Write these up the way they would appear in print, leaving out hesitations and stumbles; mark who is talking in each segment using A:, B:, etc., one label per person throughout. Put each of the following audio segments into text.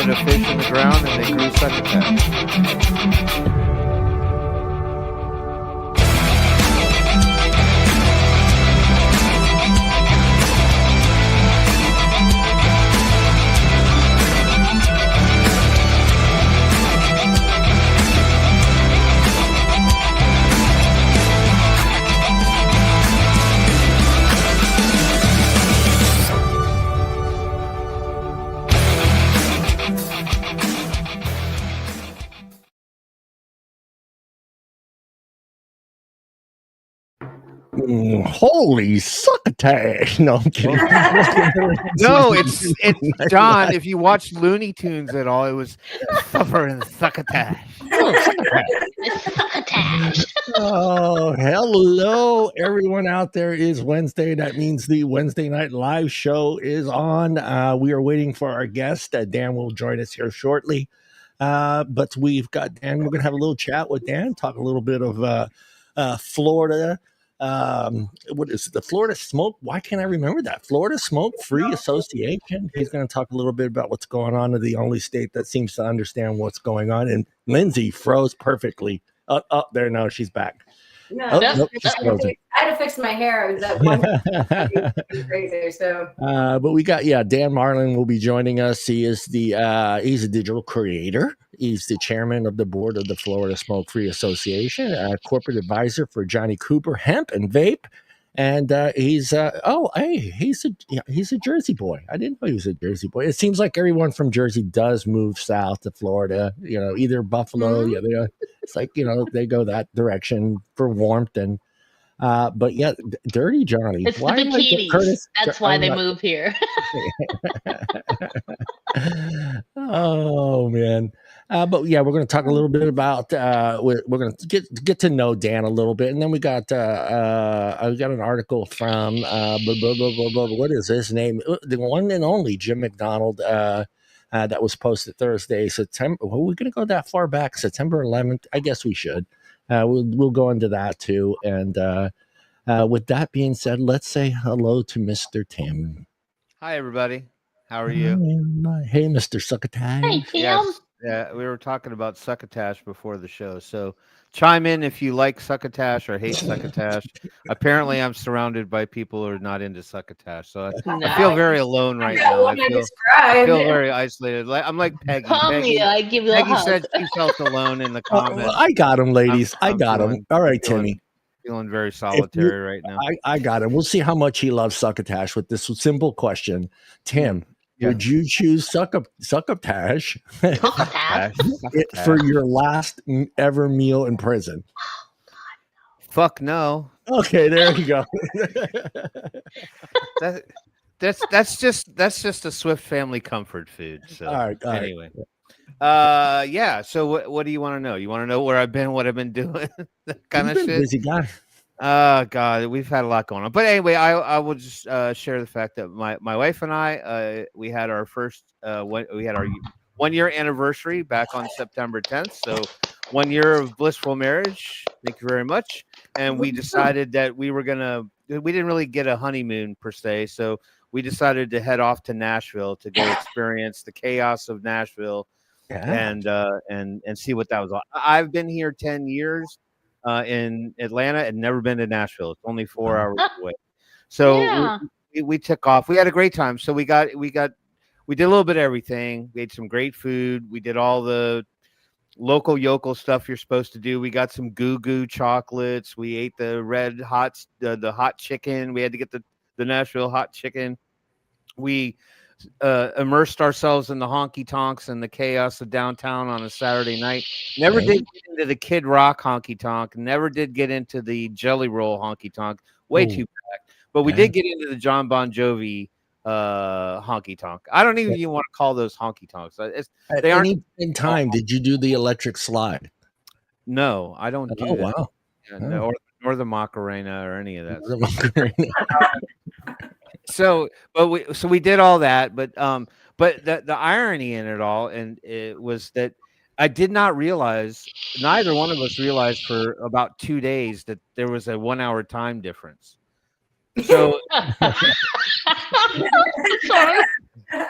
A: wanted a fish in the ground, and they grew succotash.
B: Holy succotash! No, I'm kidding.
A: No, it's John. If you watch Looney Tunes at all, it was suffer and succotash.
C: Succotash.
B: Oh, hello, everyone out there. Is Wednesday. That means the Wednesday night live show is on. We are waiting for our guest. Dan will join us here shortly. But we've got Dan. We're going to have a little chat with Dan, talk a little bit of Florida. What is it? The Florida Smoke? Why can't I remember that? Florida Smoke Free Association. He's going to talk a little bit about what's going on in the only state that seems to understand what's going on. And Lindsey froze perfectly. Up there. No, she's back.
D: No,
B: nope, she's frozen.
D: I had to fix my hair. It was that one crazy. So,
B: but we got Dan Marlin will be joining us. He is he's a digital creator. He's the chairman of the board of the Florida Smoke Free Association, corporate advisor for Johnny Cooper Hemp and Vape, and he's a Jersey boy. I didn't know he was a Jersey boy. It seems like everyone from Jersey does move south to Florida. You know, either Buffalo. Mm-hmm. Yeah, it's like they go that direction for warmth and. But yeah, Dirty Johnny.
C: It's why the bikinis. That's why they move here.
B: Oh man. But yeah, we're going to talk a little bit about. We're going to get to know Dan a little bit, and then we got. I got an article from. What is his name? The one and only Jim McDonald. That was posted Thursday, September. Well, we're going to go that far back, September 11th. I guess we should. We'll go into that too. And with that being said, let's say hello to Mr. Tim.
A: Hi, everybody. How are you?
B: Hey, Mr. Succotash.
C: Hey, Tim.
A: Yes. Yeah, we were talking about succotash before the show. So chime in if you like succotash or hate succotash. Apparently, I'm surrounded by people who are not into succotash. So I feel very alone right now. I feel very isolated. I'm like Peggy.
C: Peggy, I give you a hug.
A: Peggy said she felt alone in the comments.
B: I got him, ladies. I got him. All right, Timmy.
A: Feeling very solitary right now.
B: I got him. We'll see how much he loves succotash with this simple question. Tim, would you choose succotash for your last ever meal in prison?
A: Fuck no.
B: Okay, there you go.
A: That's just a Swift family comfort food. So
B: all right.
A: Anyway. Yeah. So what do you want to know? You want to know where I've been, what I've been doing, that kind of shit?
B: Busy guy.
A: God, we've had a lot going on. But anyway, I will just share the fact that my wife and I we had our first we had our 1 year anniversary back on September 10th. So 1 year of blissful marriage. Thank you very much. And we decided that we didn't really get a honeymoon per se. So we decided to head off to Nashville to go experience the chaos of Nashville. And see what that was like. I've been here 10 years in Atlanta and never been to Nashville. It's only 4 hours away. So we took off. We had a great time. So we did a little bit of everything. We ate some great food. We did all the local yokel stuff you're supposed to do. We got some goo chocolates. We ate the red hot the hot chicken. We had to get the Nashville hot chicken. We immersed ourselves in the honky tonks and the chaos of downtown on a Saturday night. Never did get into the Kid Rock honky tonk. Never did get into the Jelly Roll honky tonk. Way too back. But we did get into the John Bon Jovi honky tonk. I don't even want to call those honky tonks.
B: At any time, did you do the electric slide?
A: No, I don't do that.
B: Wow.
A: Yeah, or the Macarena or any of that. So we did all that, but the irony in it all, and it was that I did not realize, neither one of us realized for about 2 days that there was a 1 hour time difference. So
C: sorry.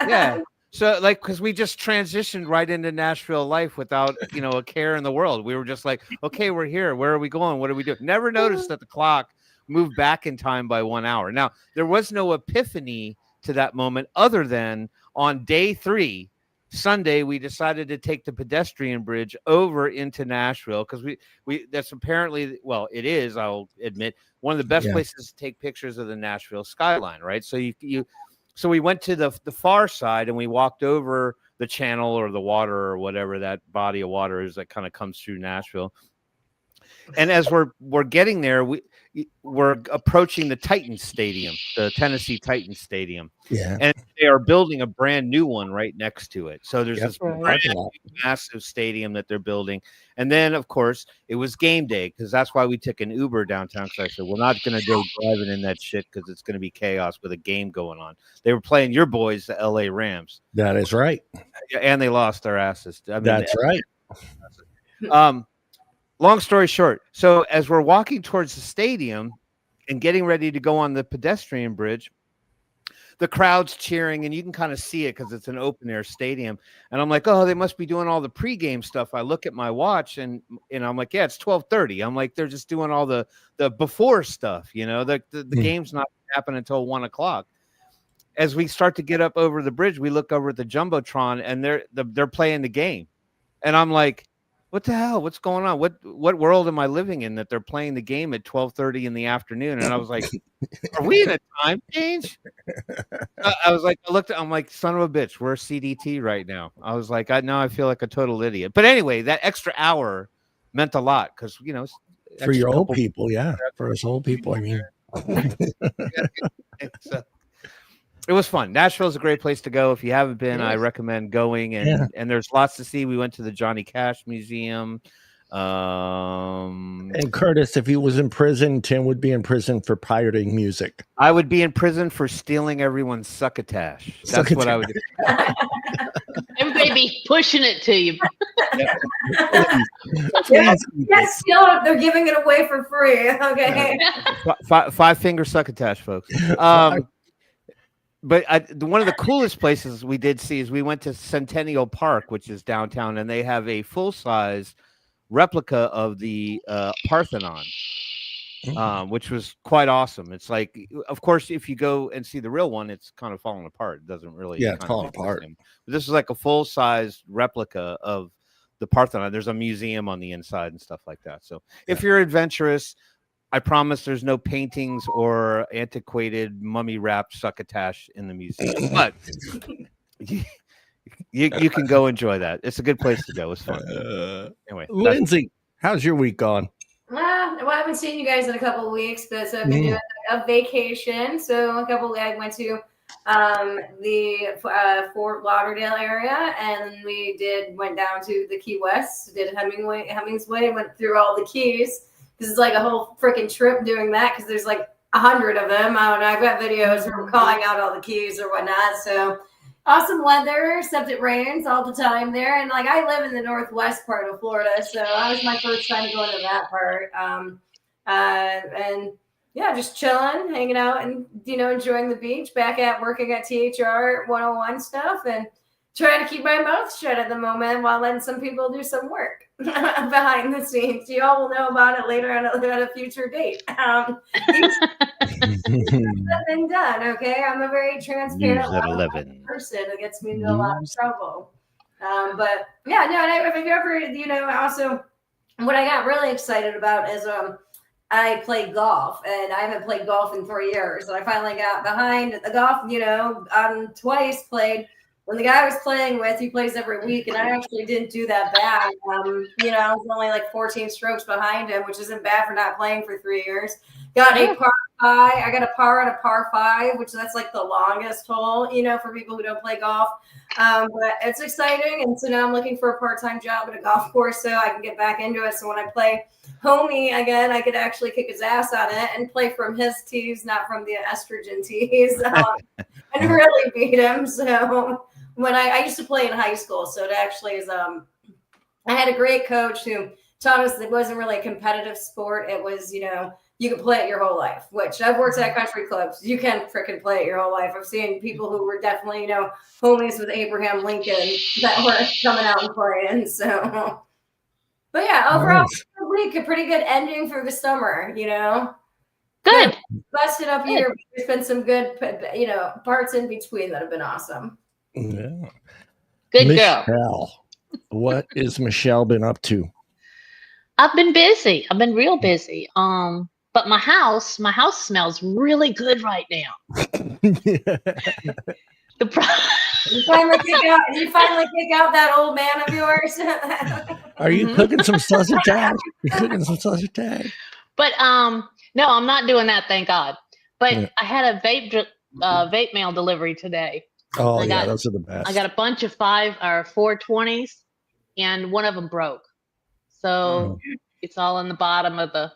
A: Yeah. So like, because we just transitioned right into Nashville life without, a care in the world. We were just like, okay, we're here. Where are we going? What are we doing? Never noticed that the clock moved back in time by 1 hour. Now, there was no epiphany to that moment other than on day 3, Sunday, we decided to take the pedestrian bridge over into Nashville because we that's apparently, well, it is, I'll admit, one of the best places to take pictures of the Nashville skyline, right? So so we went to the far side and we walked over the channel or the water or whatever that body of water is that kind of comes through Nashville. And as we're getting there, we're approaching the Titans Stadium, the Tennessee Titans Stadium.
B: Yeah.
A: And they are building a brand new one right next to it. So there's this brand new massive stadium that they're building. And then, of course, it was game day because that's why we took an Uber downtown. Because I said, we're not going to go driving in that shit because it's going to be chaos with a game going on. They were playing your boys, the LA Rams.
B: That is right.
A: And they lost their asses. I mean,
B: that's right.
A: Long story short, so as we're walking towards the stadium and getting ready to go on the pedestrian bridge, the crowd's cheering, and you can kind of see it because it's an open air stadium. And I'm like, oh, they must be doing all the pregame stuff. I look at my watch, and I'm like, yeah, it's 12:30. I'm like, they're just doing all the before stuff, the game's not happening until 1 o'clock. As we start to get up over the bridge, we look over at the Jumbotron, and they're playing the game, and I'm like, what the hell? What's going on? What world am I living in that they're playing the game at 12:30 in the afternoon? And I was like, are we in a time change? I'm like, son of a bitch, we're CDT right now. I was like, I feel like a total idiot. But anyway, that extra hour meant a lot because,
B: for your old people. Yeah. For us old people. I mean,
A: it was fun. Nashville is a great place to go. If you haven't been, I recommend going. And there's lots to see. We went to the Johnny Cash Museum.
B: And Curtis, if he was in prison, Tim would be in prison for pirating music.
A: I would be in prison for stealing everyone's succotash. That's what I would do.
C: Everybody be pushing it to you.
D: Yes, they're giving it away for free. Okay.
A: 5-finger succotash, folks. But one of the coolest places we did see is we went to Centennial Park, which is downtown, and they have a full-size replica of the Parthenon, which was quite awesome. It's like, of course, if you go and see the real one, it's kind of falling apart. It doesn't really.
B: Yeah, it's falling apart.
A: But this is like a full-size replica of the Parthenon. There's a museum on the inside and stuff like that. So if you're adventurous, I promise there's no paintings or antiquated mummy-wrapped succotash in the museum, but you can go enjoy that. It's a good place to go. It's fun. Anyway,
B: Lindsay, how's your week gone?
D: Well, I haven't seen you guys in a couple of weeks, but so I've been doing a vacation. So I went to the Fort Lauderdale area, and we went down to the Key West, did Hemingway, went through all the keys. This is like a whole freaking trip doing that because there's like 100 of them. I don't know. I've got videos where we're calling out all the keys or whatnot. So awesome weather, except it rains all the time there. And like I live in the northwest part of Florida, so that was my first time going to that part. And yeah, just chilling, hanging out, and enjoying the beach. Back at working at THR 101 stuff, and trying to keep my mouth shut at the moment while letting some people do some work behind the scenes. You all will know about it later on at a future date. Nothing done, okay? I'm a very transparent person. It gets me into a lot of trouble. But yeah, no, and if you ever, also what I got really excited about is I play golf, and I haven't played golf in 3 years. And I finally got behind the golf, twice played. When the guy I was playing with, he plays every week, and I actually didn't do that bad. I was only like 14 strokes behind him, which isn't bad for not playing for 3 years. Got a par 5. I got a par on a par 5, which that's like the longest hole, for people who don't play golf. But it's exciting, and so now I'm looking for a part-time job at a golf course so I can get back into it. So when I play homie again, I could actually kick his ass on it and play from his tees, not from the estrogen tees, and really beat him. So when I used to play in high school, so it actually is I had a great coach who taught us that it wasn't really a competitive sport. It was, you can play it your whole life, which I've worked at country clubs. You can freaking play it your whole life. I've seen people who were definitely, you know, homies with Abraham Lincoln that were coming out and playing. So, but yeah, overall,
B: Nice.
D: a week, a pretty good ending for the summer, you know.
C: Good.
D: Busted up year. There's been some good, you know, parts in between that have been awesome.
B: Yeah.
C: Good
B: Michelle,
C: girl.
B: what is Michelle been up to?
C: I've been busy. I've been real busy. But my house smells really good right now.
D: You finally kick out that old man of yours.
B: Are you cooking some succotash? You cooking some succotash?
C: But no, I'm not doing that, thank God. But I had a vape mail delivery today.
B: Oh those are the best.
C: I got a bunch of 420s, and one of them broke. So it's all in the bottom of the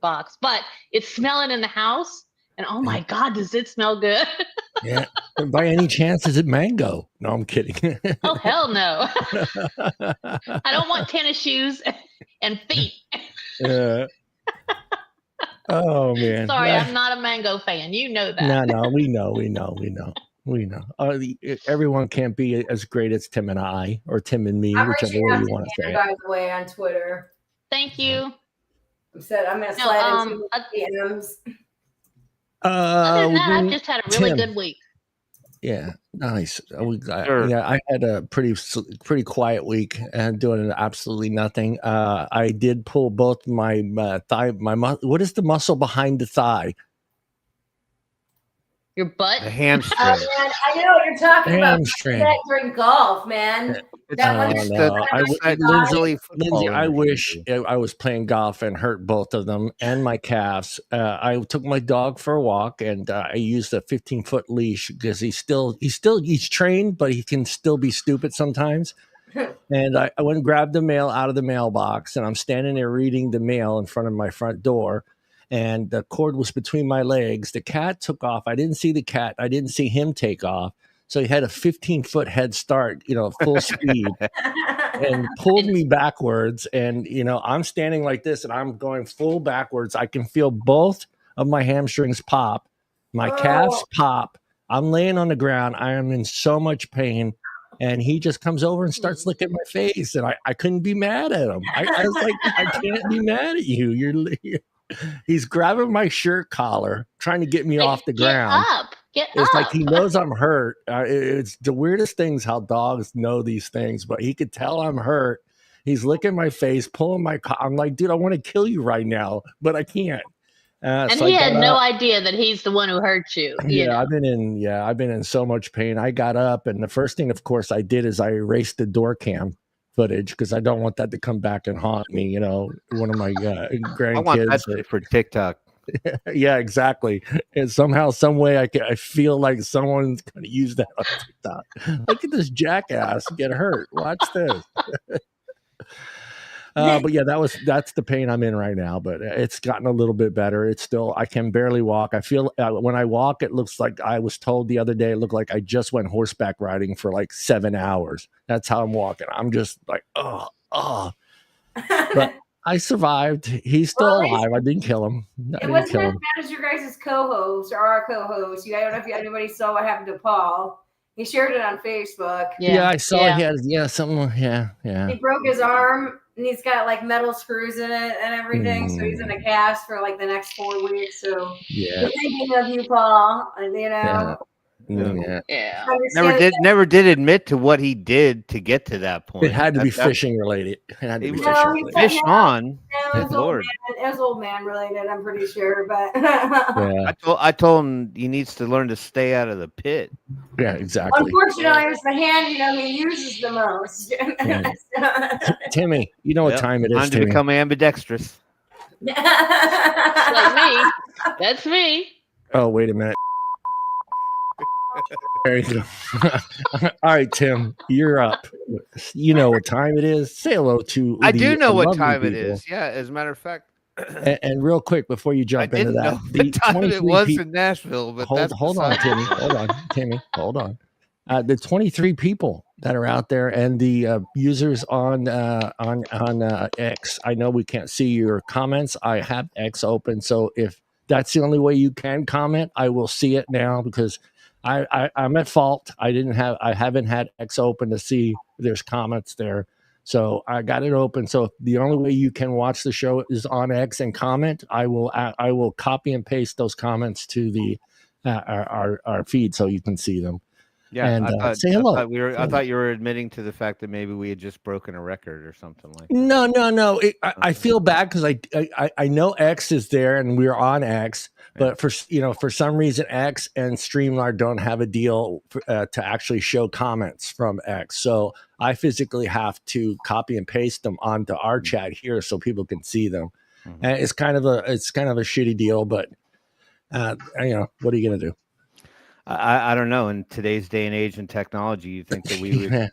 C: box. But it's smelling in the house, and oh my God, does it smell good?
B: Yeah. By any chance, is it mango? No, I'm kidding.
C: Oh, hell no. I don't want tennis shoes and feet.
B: Oh, man.
C: Sorry, I'm not a mango fan. You know that.
B: No, we know. Everyone can't be as great as Tim and I, or Tim and me, whichever way you want to say it.
D: By the way, on Twitter.
C: Thank you.
D: I'm going to slide into DMs.
C: Other than that, I've just had a really good week.
B: Yeah, nice. I had a pretty quiet week and doing absolutely nothing. I did pull both my thigh. What is the muscle behind the thigh?
C: Your butt?
A: The hamstring.
D: Oh, man, I know what you're talking
B: hamstring.
D: about. During golf, man.
B: Lindsay, I wish I was playing golf and hurt both of them and my calves. I took my dog for a walk, and I used a 15-foot leash because he's trained, but he can still be stupid sometimes. And I went and grabbed the mail out of the mailbox, and I'm standing there reading the mail in front of my front door. And the cord was between my legs. The cat took off. I didn't see the cat. I didn't see him take off. So he had a 15-foot head start, full speed, and pulled me backwards. And, I'm standing like this, and I'm going full backwards. I can feel both of my hamstrings pop. My calves pop. I'm laying on the ground. I am in so much pain. And he just comes over and starts licking my face. And I couldn't be mad at him. I was like, I can't be mad at you. He's grabbing my shirt collar, trying to get me off the ground.
C: Get
B: it's
C: up.
B: like he knows I'm hurt. It's the weirdest things how dogs know these things, but he could tell I'm hurt. He's licking my face, pulling my collar. I'm like, dude, I want to kill you right now, but I can't.
C: And so he had no idea that he's the one who hurt you.
B: I've been in so much pain. I got up, and the first thing, of course, I did is I erased the door cam footage because I don't want that to come back and haunt me. One of my grandkids.
A: I want that for TikTok.
B: Yeah, exactly. And somehow, some way, I feel like someone's going to use that on TikTok. Look at this jackass get hurt. Watch this. But yeah, that's the pain I'm in right now. But it's gotten a little bit better. It's still, I can barely walk. I feel when I walk, it looks like I was told the other day, it looked like I just went horseback riding for like 7 hours. That's how I'm walking. I'm just like, But I survived. He's still alive. I didn't kill him.
D: It wasn't as bad as your guys' co-host or our co-host. I don't know if anybody saw what happened to Paul. He shared it on Facebook.
B: Yeah, I saw he had something. Yeah.
D: He broke his arm, and he's got like metal screws in it and everything. So he's in a cast for like the next 4 weeks. So we're thinking of you, Paul.
C: Yeah.
A: Never did admit to what he did to get to that point.
B: It had to be fishing related. It had to be
A: fish on.
D: It was old man related, I'm pretty sure. But
A: I told him he needs to learn to stay out of the pit.
B: Yeah, exactly.
D: Unfortunately, it's the hand he uses the most.
B: Timmy, you know what time it is.
A: Time to become ambidextrous.
C: Like me. That's me.
B: Oh, wait a minute. There you go. All right, Tim, you're up. You know what time it is. Say hello to.
A: I do know what time it is. Yeah, as a matter of fact.
B: And real quick before you jump into that,
A: the time it was in Nashville. But
B: hold on, Timmy. Hold on, Timmy. Hold on. The 23 people that are out there, and the users on X. I know we can't see your comments. I have X open, so if that's the only way you can comment, I will see it now because I'm at fault. I haven't had X open to see if there's comments there. So I got it open. So the only way you can watch the show is on X and comment. I will copy and paste those comments to the our feed so you can see them.
A: Yeah,
B: And say hello.
A: I thought you were admitting to the fact that maybe we had just broken a record or something like that.
B: No. I feel bad because I know X is there and we're on X, but for some reason X and StreamYard don't have a deal to actually show comments from X. So I physically have to copy and paste them onto our chat here so people can see them. Mm-hmm. And it's kind of a shitty deal, but what are you gonna do?
A: I don't know. In today's day and age and technology, you think that we would,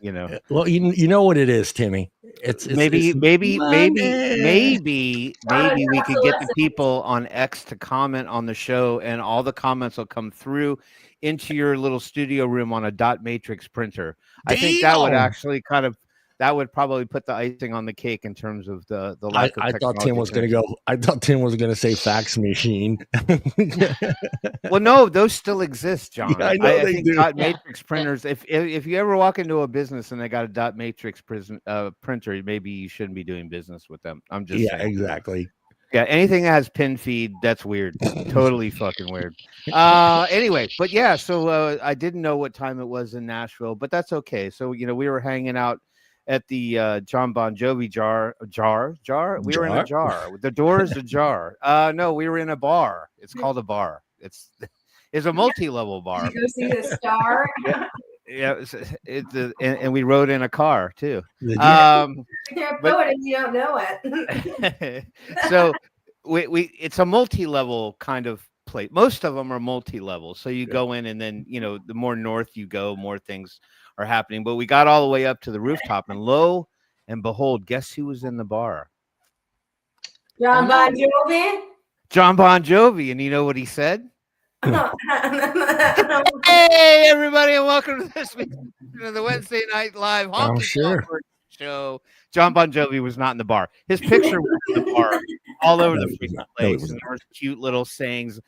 B: Well, you know what it is, Timmy. It's
A: maybe we could get the people on X to comment on the show, and all the comments will come through into your little studio room on a dot matrix printer. I think that would actually that would probably put the icing on the cake in terms of the lack of technology.
B: I thought Tim was going to say fax machine.
A: Well, no, those still exist, John.
B: Yeah, I know
A: I
B: they
A: think
B: do.
A: dot matrix printers. If you ever walk into a business and they got a dot matrix printer, maybe you shouldn't be doing business with them. I'm just saying.
B: Exactly.
A: Yeah, anything that has pin feed, that's weird. Totally fucking weird. Anyway, but yeah, so I didn't know what time it was in Nashville, but that's okay. So we were hanging out at the John Bon Jovi jar. We were in a jar. The door is ajar. No, we were in a bar. It's called a bar. It's a multi-level bar.
D: Did you go see the star?
A: Yeah, and we rode in a car too.
D: You can't know it if you don't know it.
A: So it's a multi-level kind of plate. Most of them are multi-level. So you go in, and then the more north you go, more things are happening. But we got all the way up to the rooftop, and lo and behold, guess who was in the bar?
D: John Bon Jovi.
A: John Bon Jovi, and you know what he said? Hey everybody, and welcome to this week's of the Wednesday Night Live Honky Show. John Bon Jovi was not in the bar. His picture was in the bar all over the freaking place, and there was cute little sayings.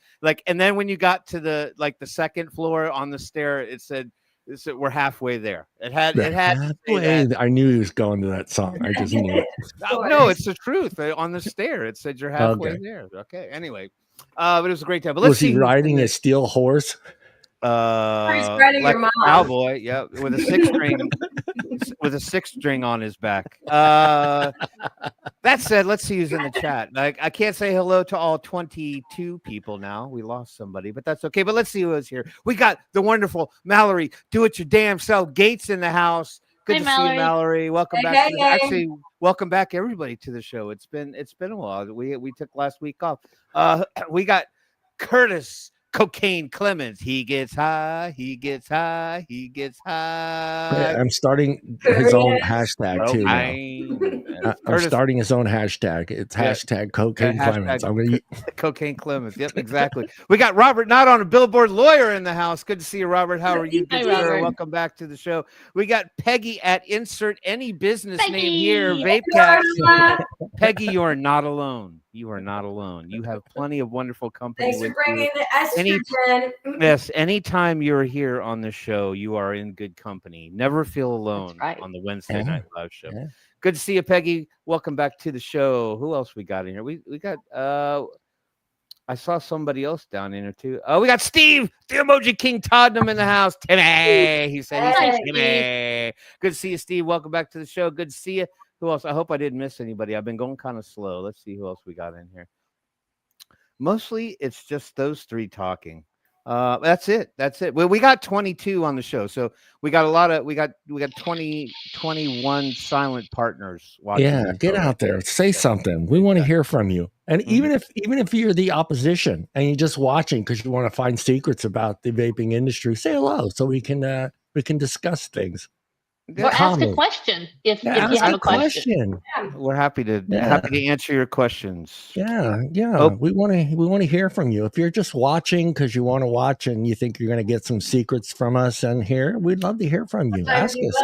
A: And then when you got to the second floor on the stair, it said we're halfway there. It had
B: I knew he was going to that song. I just knew it.
A: No, it's the truth. On the stair, it said you're halfway there. Okay. Anyway, but it was a great time. But let's see.
B: Was he riding a steel horse?
A: Like a cowboy, yeah, with a six string on his back. That said, let's see who's in the chat. I can't say hello to all 22 people now. We lost somebody, but that's okay. But let's see who is here. We got the wonderful Mallory. Do it your damn self. Gates in the house. Good to see you, Mallory. Welcome back. Actually, welcome back everybody to the show. It's been a while. We took last week off. We got Curtis Cocaine Clemens. He gets high. He gets high. He gets high.
B: Yeah, I'm starting his own hashtag too. I'm starting his own hashtag. It's hashtag Cocaine Clemens. I'm gonna
A: Cocaine Clemens. Yep, exactly. We got Robert, not on a billboard, lawyer in the house. Good to see you, Robert. How are you? Good to see you. Welcome back to the show. We got Peggy at insert any business name here. Vape Cat. Peggy, you are not alone. You are not alone. You have plenty of wonderful company.
D: Thanks for bringing the estrogen.
A: Yes, anytime you're here on the show, you are in good company. Never feel alone on the Wednesday Night Live show. Yeah. Good to see you, Peggy. Welcome back to the show. Who else we got in here? We got I saw somebody else down in here too. Oh, we got Steve, the Emoji King Tottenham in the house. Timmy. He said Timmy. Good to see you, Steve. Welcome back to the show. Good to see you. Who else? I hope I didn't miss anybody. I've been going kind of slow. Let's see who else we got in here. Mostly it's just those three talking. That's it. Well, we got 22 on the show. So we got a lot of, we got 21 silent partners watching.
B: Yeah, get out there. Say something. We want to hear from you. And even if you're the opposition and you're just watching because you want to find secrets about the vaping industry, say hello so we can discuss things.
C: Or ask a
B: comment.
C: question if
B: Yeah,
C: you
B: ask
C: have
B: a
C: a question.
A: We're happy to
B: Yeah.
A: answer your questions.
B: Yeah.
A: Oh.
B: We want to hear from you. If you're just watching because you want to watch and you think you're going to get some secrets from us and here, we'd love to hear from you. Ask us.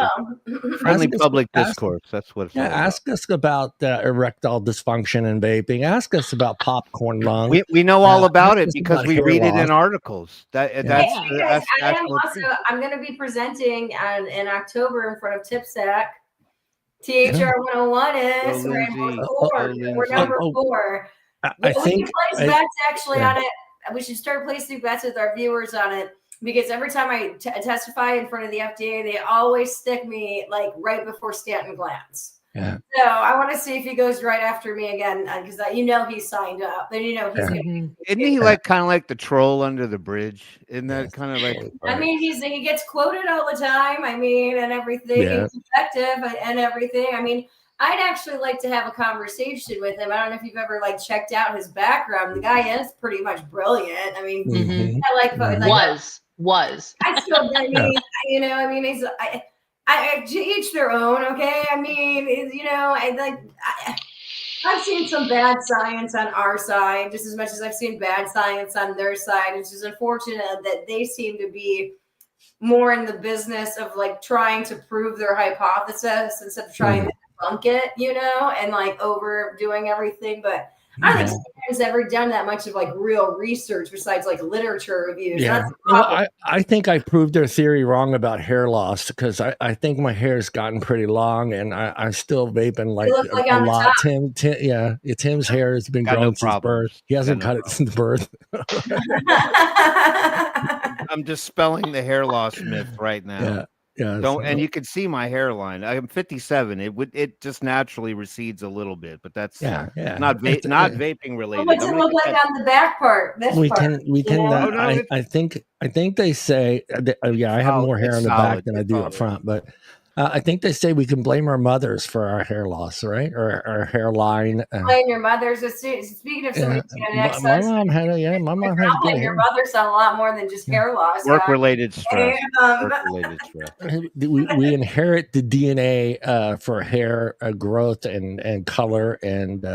A: Friendly
B: Ask us-
A: public
B: ask-
A: discourse. That's what it's
B: Yeah,
A: all about.
B: ask us about erectile dysfunction and vaping. Ask us about popcorn lung.
A: We know all about
B: ask
A: it
B: us
A: because
B: about
A: we
B: hair
A: read it
B: loss.
A: in articles. That's
D: Hey, you guys,
A: that's
D: I am
A: actual
D: also.
A: truth.
D: I'm going to be presenting in October in front of TIPSAC. THR 101 is
A: Go,
D: we're
A: Lindsey.
D: number 4.
A: Go,
D: We're
A: Lindsey.
D: number 4.
B: I
D: We
B: think
D: can place bets actually
B: yeah.
D: on it. We should start placing bets with our viewers on it because every time I testify in front of the FDA, they always stick me like right before Stanton Glantz.
B: Yeah.
D: So I want to see if he goes right after me again because he's signed up. Then he's gonna.
A: Isn't he like kind of like the troll under the bridge? Isn't that kind of like?
D: I mean, he gets quoted all the time. I mean, and everything.
B: Yeah.
D: He's effective and everything. I mean, I'd actually like to have a conversation with him. I don't know if you've ever like checked out his background. The guy is pretty much brilliant. I mean,
C: was.
D: I still, I mean, he's. I each their own, okay? I mean, I've seen some bad science on our side just as much as I've seen bad science on their side. It's just unfortunate that they seem to be more in the business of like trying to prove their hypothesis instead of trying to debunk it, and like overdoing everything. But I don't think anyone's ever done that much of like real research besides like literature reviews.
B: Yeah. Well, I think I proved their theory wrong about hair loss because I think my hair's gotten pretty long and I still vaping like a lot. Tim's hair has been growing since birth. He hasn't cut it since birth.
A: I'm dispelling the hair loss myth right now.
B: Yeah. Yeah,
A: and you can see my hairline. I'm 57. It just naturally recedes a little bit, but that's not vaping related.
D: What's it look like on the back part?
B: We can. I think they say. I have more hair on the back than I do up front, but I think they say we can blame our mothers for our hair loss, right? Or our hairline.
D: Blame your mothers. Speaking of somebody
B: my mom had good hair.
D: Your mother's on a lot more than just hair loss.
A: Work-related stress.
B: We inherit the DNA for hair growth and color and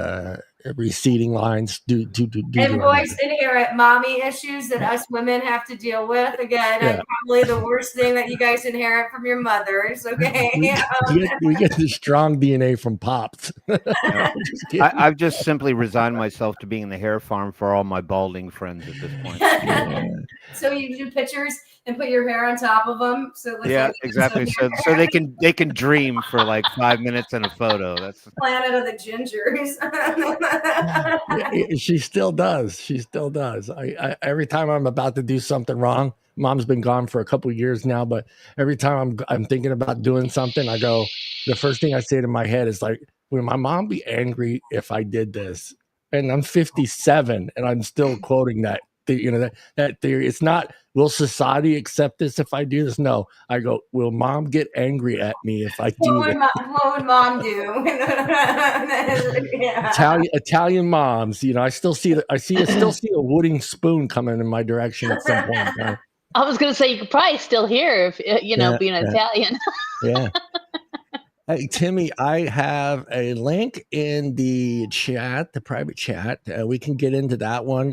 B: receding lines.
D: And boys inherit mommy issues that us women have to deal with. Again, probably the worst thing that you guys inherit from your mothers. Okay,
B: we get the strong DNA from pops.
A: I've just simply resigned myself to being in the hair farm for all my balding friends at this point.
D: So you do pictures and put your hair on top of them. So
A: exactly. So they can dream for like 5 minutes in a photo. That's the
D: planet of the gingers.
B: She still does. I every time I'm about to do something wrong, mom's been gone for a couple of years now, but every time I'm thinking about doing something, I go, the first thing I say to my head is like, will my mom be angry if I did this? And I'm 57 and I'm still quoting that. That theory. It's not, will society accept this if I do this? No. I go, will mom get angry at me if I do this?
D: What would mom do?
B: Italian moms, I still see a wooden spoon coming in my direction at some point.
C: I was going to say you could probably still hear if being Italian.
B: Yeah. Hey, Timmy, I have a link in the chat, the private chat. We can get into that one.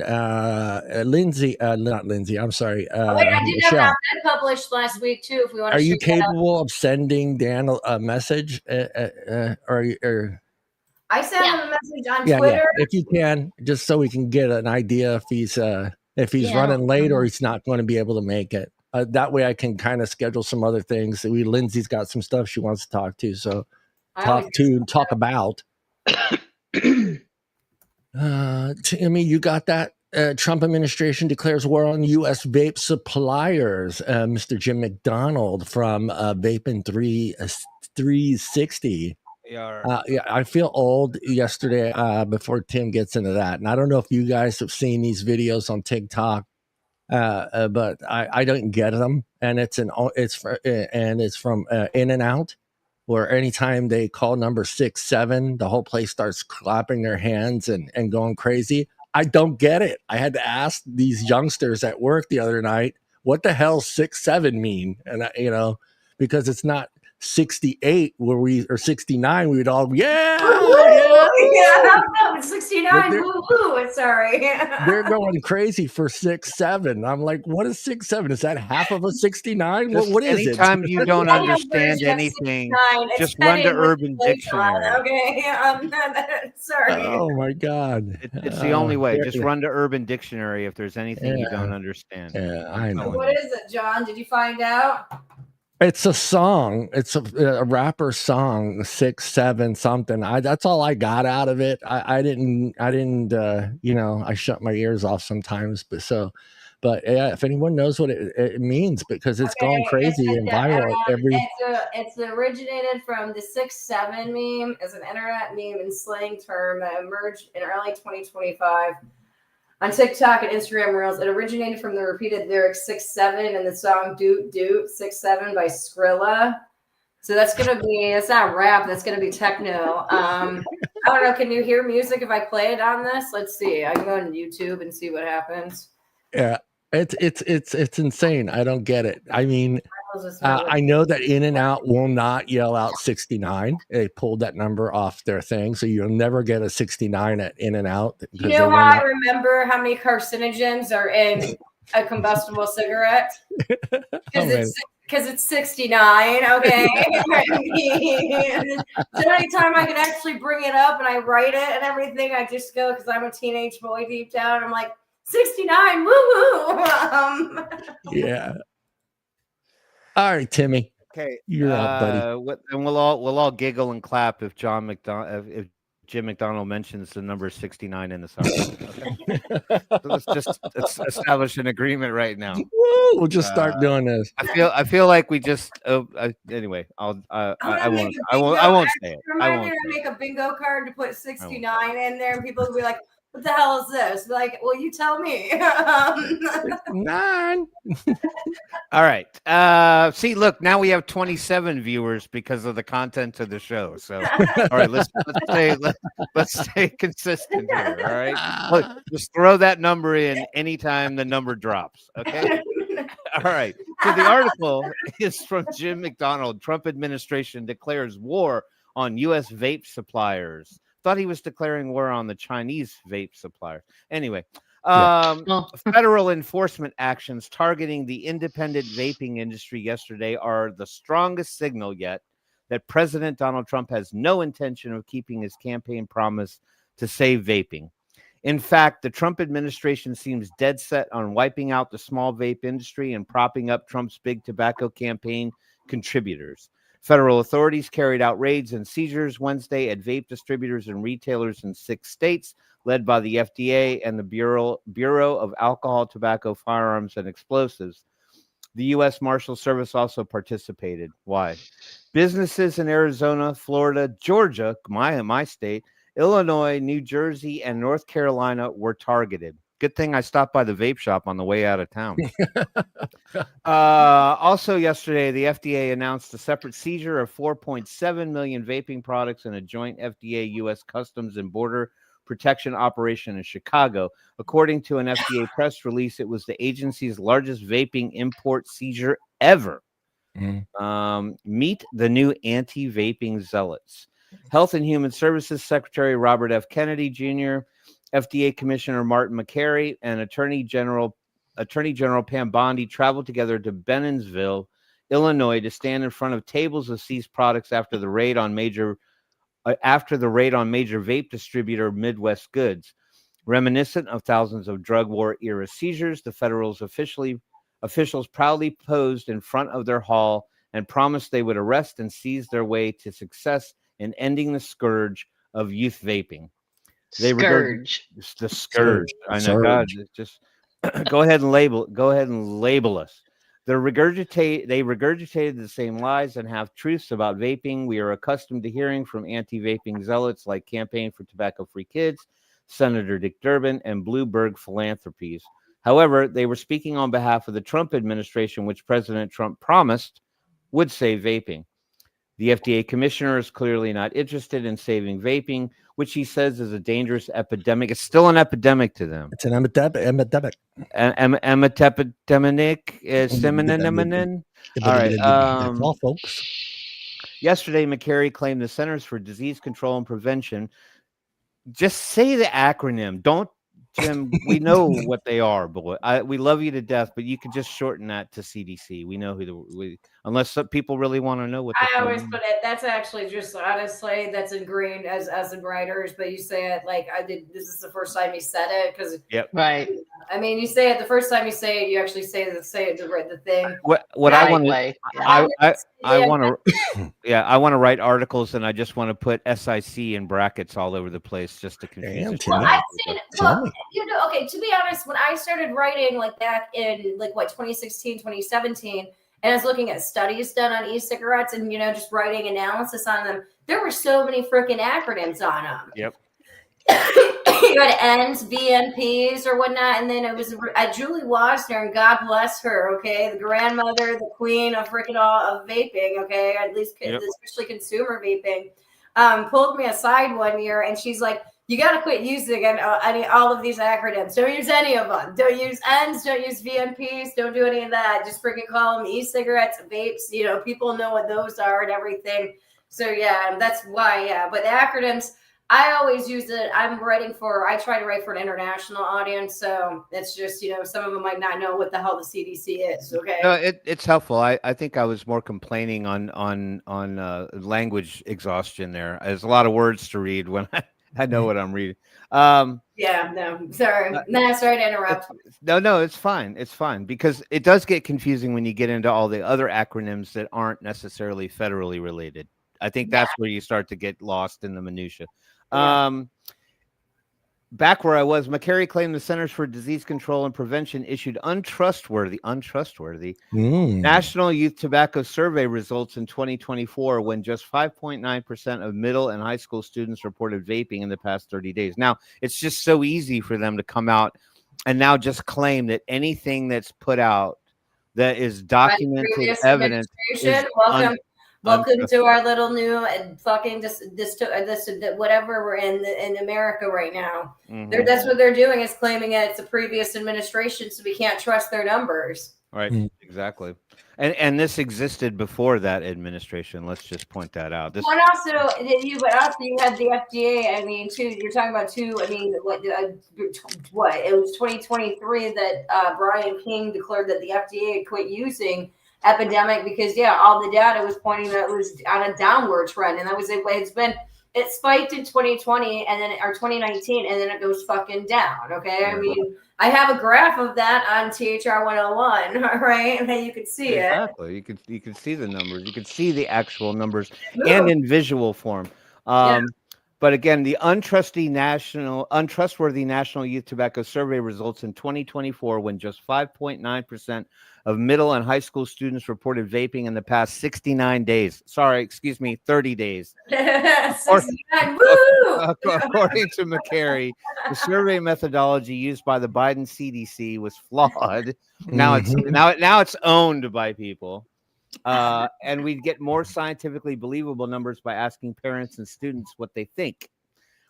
B: Lindsay, not Lindsay, I'm sorry.
D: I did have that published last week, too, if we want to.
B: Are you capable of sending Dan a message? Or
D: I sent him a message on Twitter.
B: Yeah, if you can, just so we can get an idea if he's running late or he's not going to be able to make it. That way I can kind of schedule some other things. Lindsay's got some stuff she wants to talk to. So talk about. Timmy, you got that? Trump administration declares war on U.S. vape suppliers. Mr. Jim McDonald from Vaping 360. I feel old yesterday before Tim gets into that. And I don't know if you guys have seen these videos on TikTok. But I don't get them, and it's from In and Out, where anytime they call number 6-7, the whole place starts clapping their hands and going crazy. I don't get it. I had to ask these youngsters at work the other night, what the hell 6-7 mean? And because it's not 68 or 69, we would all yeah.
D: No, 69. Woo. Sorry.
B: They're going crazy for 6'7". I'm like, what is 6'7"? Is that half of a 69? What is it?
A: Anytime you don't understand anything, just run to Urban Dictionary.
D: Okay. Sorry.
B: Oh my God.
A: It's the only way. Just run to Urban Dictionary if there's anything you don't understand.
B: Yeah, I know.
D: What is it, John? Did you find out?
B: It's a song. It's a rapper song, 6'7" something. That's all I got out of it. I didn't. I shut my ears off sometimes. But yeah, if anyone knows what it means, because it's going crazy and viral
D: It's originated from the 6'7" meme as an internet meme and slang term that emerged in early 2025. On TikTok and Instagram Reels, it originated from the repeated lyric 6'7" in the song Doot Doot 6'7" by Skrilla. So that's not rap, that's gonna be techno. I don't know, can you hear music if I play it on this? Let's see. I can go on YouTube and see what happens.
B: Yeah, it's insane. I don't get it. I mean, I know that In-N-Out will not yell out 69. They pulled that number off their thing, so you'll never get a 69 at In-N-Out.
D: You know how I remember how many carcinogens are in a combustible cigarette? Because it's 69, okay? So anytime I can actually bring it up and I write it and everything, I just go, because I'm a teenage boy deep down, I'm like, 69, woo-woo!
B: Yeah. All right, Timmy.
A: Okay,
B: you're up, buddy.
A: And we'll all giggle and clap if if Jim McDonald mentions the number 69 in the song. Okay? So let's establish an agreement right now.
B: Woo, we'll just start doing this.
A: I feel like we just anyway. I won't say it.
D: Remind me to make a bingo card to put 69 in there, and people will be like, what the hell is this? Like, well, you tell me.
B: 9.
A: All right. See, look, now we have 27 viewers because of the content of the show. So, all right, let's stay consistent here. All right. Look, just throw that number in anytime the number drops. Okay. All right. So the article is from Jim McDonald. Trump administration declares war on U.S. vape suppliers. Thought he was declaring war on the Chinese vape suppliers. Anyway, federal enforcement actions targeting the independent vaping industry yesterday are the strongest signal yet that President Donald Trump has no intention of keeping his campaign promise to save vaping. In fact, the Trump administration seems dead set on wiping out the small vape industry and propping up Trump's big tobacco campaign contributors. Federal authorities carried out raids and seizures Wednesday at vape distributors and retailers in 6 states, led by the FDA and the Bureau of Alcohol, Tobacco, Firearms, and Explosives. The U.S. Marshal Service also participated. Why? Businesses in Arizona, Florida, Georgia, my state, Illinois, New Jersey, and North Carolina were targeted. Good thing I stopped by the vape shop on the way out of town. Also yesterday, the FDA announced a separate seizure of 4.7 million vaping products in a joint FDA-U.S. Customs and Border Protection operation in Chicago. According to an FDA press release, it was the agency's largest vaping import seizure ever. Meet the new anti-vaping zealots. Health and Human Services Secretary Robert F. Kennedy Jr., FDA Commissioner Martin McCary, and Attorney General Pam Bondi traveled together to Benonsville, Illinois, to stand in front of tables of seized products after the raid on major vape distributor Midwest Goods. Reminiscent of thousands of drug war era seizures, the federal officials proudly posed in front of their hall and promised they would arrest and seize their way to success in ending the scourge of youth vaping. The scourge. I know. God, just go ahead and label us. They regurgitated the same lies and half-truths about vaping we are accustomed to hearing from anti-vaping zealots like Campaign for Tobacco-Free Kids, Senator Dick Durbin, and Bloomberg Philanthropies. However, they were speaking on behalf of the Trump administration, which President Trump promised would save vaping. The FDA commissioner is clearly not interested in saving vaping, which he says is a dangerous epidemic. It's still an epidemic to them.
B: It's an epidemic.
A: Epidemic. All right.
B: That's all, folks.
A: Yesterday, McCary claimed the Centers for Disease Control and Prevention. Just say the acronym. Don't, Jim. We know what they are, boy. We love you to death, but you could just shorten that to CDC. We know unless some people really want to know what.
D: I always put it. That's actually just honestly that's ingrained as in writers. But you say it like I did. This is the first time you said it because
C: right.
D: I mean, you say it the first time you say it. You actually say the thing.
A: What I want to. I want
D: to.
A: Yeah, I want to write articles, and I just want to put SIC in brackets all over the place just to confuse.
D: Well, I've seen. Well, okay. To be honest, when I started writing like back in 2016, 2017. And I was looking at studies done on e-cigarettes and, just writing analysis on them. There were so many freaking acronyms on them.
A: Yep.
D: You had N's, VNPs or whatnot. And then it was Julie Wasner, and God bless her, okay? The grandmother, the queen of freaking all of vaping, okay? At least especially consumer vaping. Pulled me aside one year and she's like, you got to quit using all of these acronyms. Don't use any of them. Don't use N's. Don't use VNPs. Don't do any of that. Just freaking call them e-cigarettes, vapes. People know what those are and everything. So, yeah, that's why, yeah. But the acronyms, I always use it. I try to write for an international audience. So it's just, some of them might not know what the hell the CDC is. Okay.
A: No, it's helpful. I think I was more complaining on language exhaustion there. There's a lot of words to read when I know what I'm reading.
D: Sorry. Sorry to interrupt.
A: No, it's fine. It's fine because it does get confusing when you get into all the other acronyms that aren't necessarily federally related. I think that's where you start to get lost in the minutia. Back where I was, McCary claimed the Centers for Disease Control and Prevention issued untrustworthy National Youth Tobacco Survey results in 2024 when just 5.9% of middle and high school students reported vaping in the past 30 days. Now, it's just so easy for them to come out and now just claim that anything that's put out that is documented evidence is
D: Welcome to our little new and fucking this whatever we're in America right now. Mm-hmm. That's what they're doing is claiming that it's a previous administration, so we can't trust their numbers.
A: Right, exactly. And this existed before that administration. Let's just point that out. But
D: also you had the FDA. I mean, you're talking about I mean, what it was 2023 that Brian King declared that the FDA had quit using epidemic because all the data was pointing that it was on a downward trend, and that was it spiked in 2020 and then or 2019 and then it goes fucking down. Okay, I mean I have a graph of that on THR 101, right? And you can see
A: it. You can see the numbers. You can see the actual numbers and in visual form. But again, the untrustworthy National Youth Tobacco Survey results in 2024 when just 5.9% of middle and high school students reported vaping in the past 69 days. 30 days.
D: 69, woo!
A: According to McCary, the survey methodology used by the Biden CDC was flawed. Now it's owned by people. And we'd get more scientifically believable numbers by asking parents and students what they think.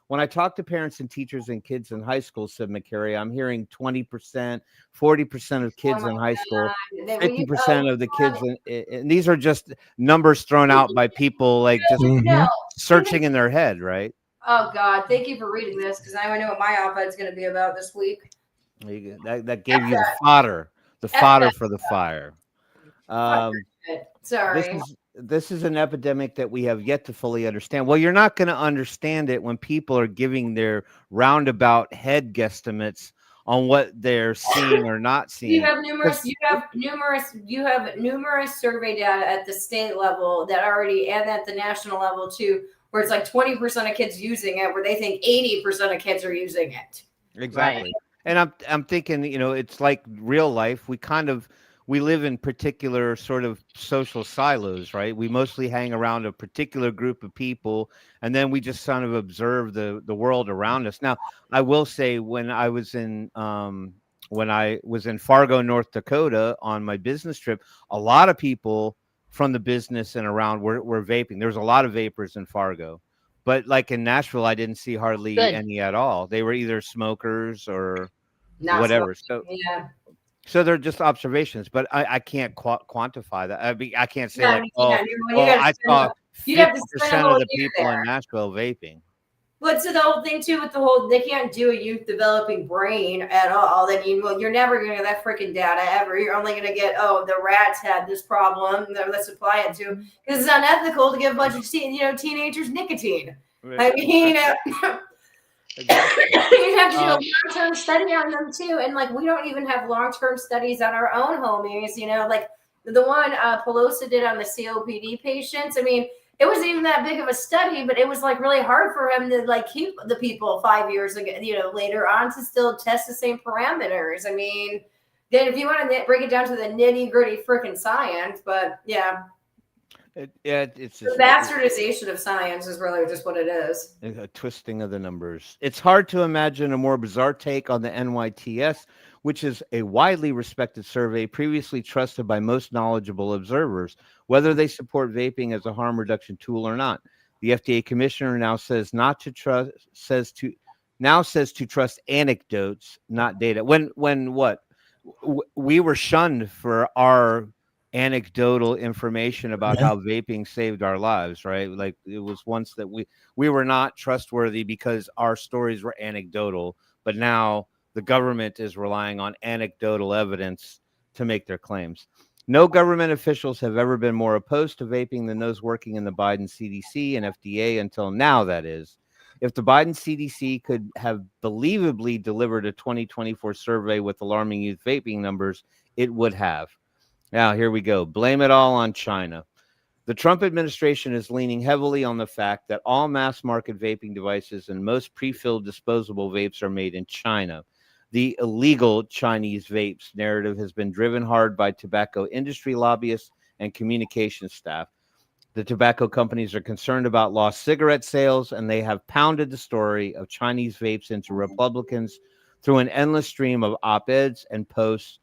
A: When I talk to parents and teachers and kids in high school, said McCary, I'm hearing 20%, 40% of kids in high school, 50% of the kids. And these are just numbers thrown out by people like just searching in their head, right?
D: Oh, God. Thank you for reading this because now I know what my op-ed is going to be about this week.
A: That gave you the fodder for the fire.
D: Sorry.
A: This is an epidemic that we have yet to fully understand. Well, you're not going to understand it when people are giving their roundabout head guesstimates on what they're seeing or not seeing.
D: You have numerous survey data at the state level that already and at the national level too, where it's like 20% of kids using it, where they think 80% of kids are using it.
A: Exactly. Right. And I'm thinking, it's like real life. We live in particular sort of social silos, right? We mostly hang around a particular group of people, and then we just kind of observe the world around us. Now, I will say when I was in Fargo, North Dakota on my business trip, a lot of people from the business and around were vaping. There was a lot of vapors in Fargo. But like in Nashville, I didn't see hardly any at all. They were either smokers or whatever. So they're just observations, but I can't quantify that. I can't say I saw
D: You'd have to spend a
A: 50%
D: whole
A: of the
D: year
A: people
D: there.
A: in Nashville vaping.
D: But so the whole thing too with the whole, they can't do a youth developing brain at all. I mean, well, you're never going to get that freaking data ever. You're only going to get, oh, the rats had this problem. Let's apply it to, because it's unethical to give a bunch of teenagers nicotine. I mean,
A: Exactly.
D: you'd have to do a long-term study on them too. And like, we don't even have long-term studies on our own homies, like the one Pelosi did on the COPD patients. I mean, it wasn't even that big of a study, but it was like really hard for him to like keep the people 5 years ago, later on to still test the same parameters. I mean, then if you want to break it down to the nitty gritty freaking science, but yeah.
A: It's
D: the bastardization of science is really just what it is.
A: A twisting of the numbers. It's hard to imagine a more bizarre take on the NYTS, which is a widely respected survey previously trusted by most knowledgeable observers, whether they support vaping as a harm reduction tool or not. The FDA commissioner now says to trust anecdotes, not data. We were shunned for our anecdotal information about how vaping saved our lives, right? Like it was once that we were not trustworthy because our stories were anecdotal, but now the government is relying on anecdotal evidence to make their claims. No government officials have ever been more opposed to vaping than those working in the Biden CDC and FDA until now, that is. If the Biden CDC could have believably delivered a 2024 survey with alarming youth vaping numbers, it would have. Now, here we go. Blame it all on China. The Trump administration is leaning heavily on the fact that all mass market vaping devices and most pre-filled disposable vapes are made in China. The illegal Chinese vapes narrative has been driven hard by tobacco industry lobbyists and communication staff. The tobacco companies are concerned about lost cigarette sales, and they have pounded the story of Chinese vapes into Republicans through an endless stream of op-eds and posts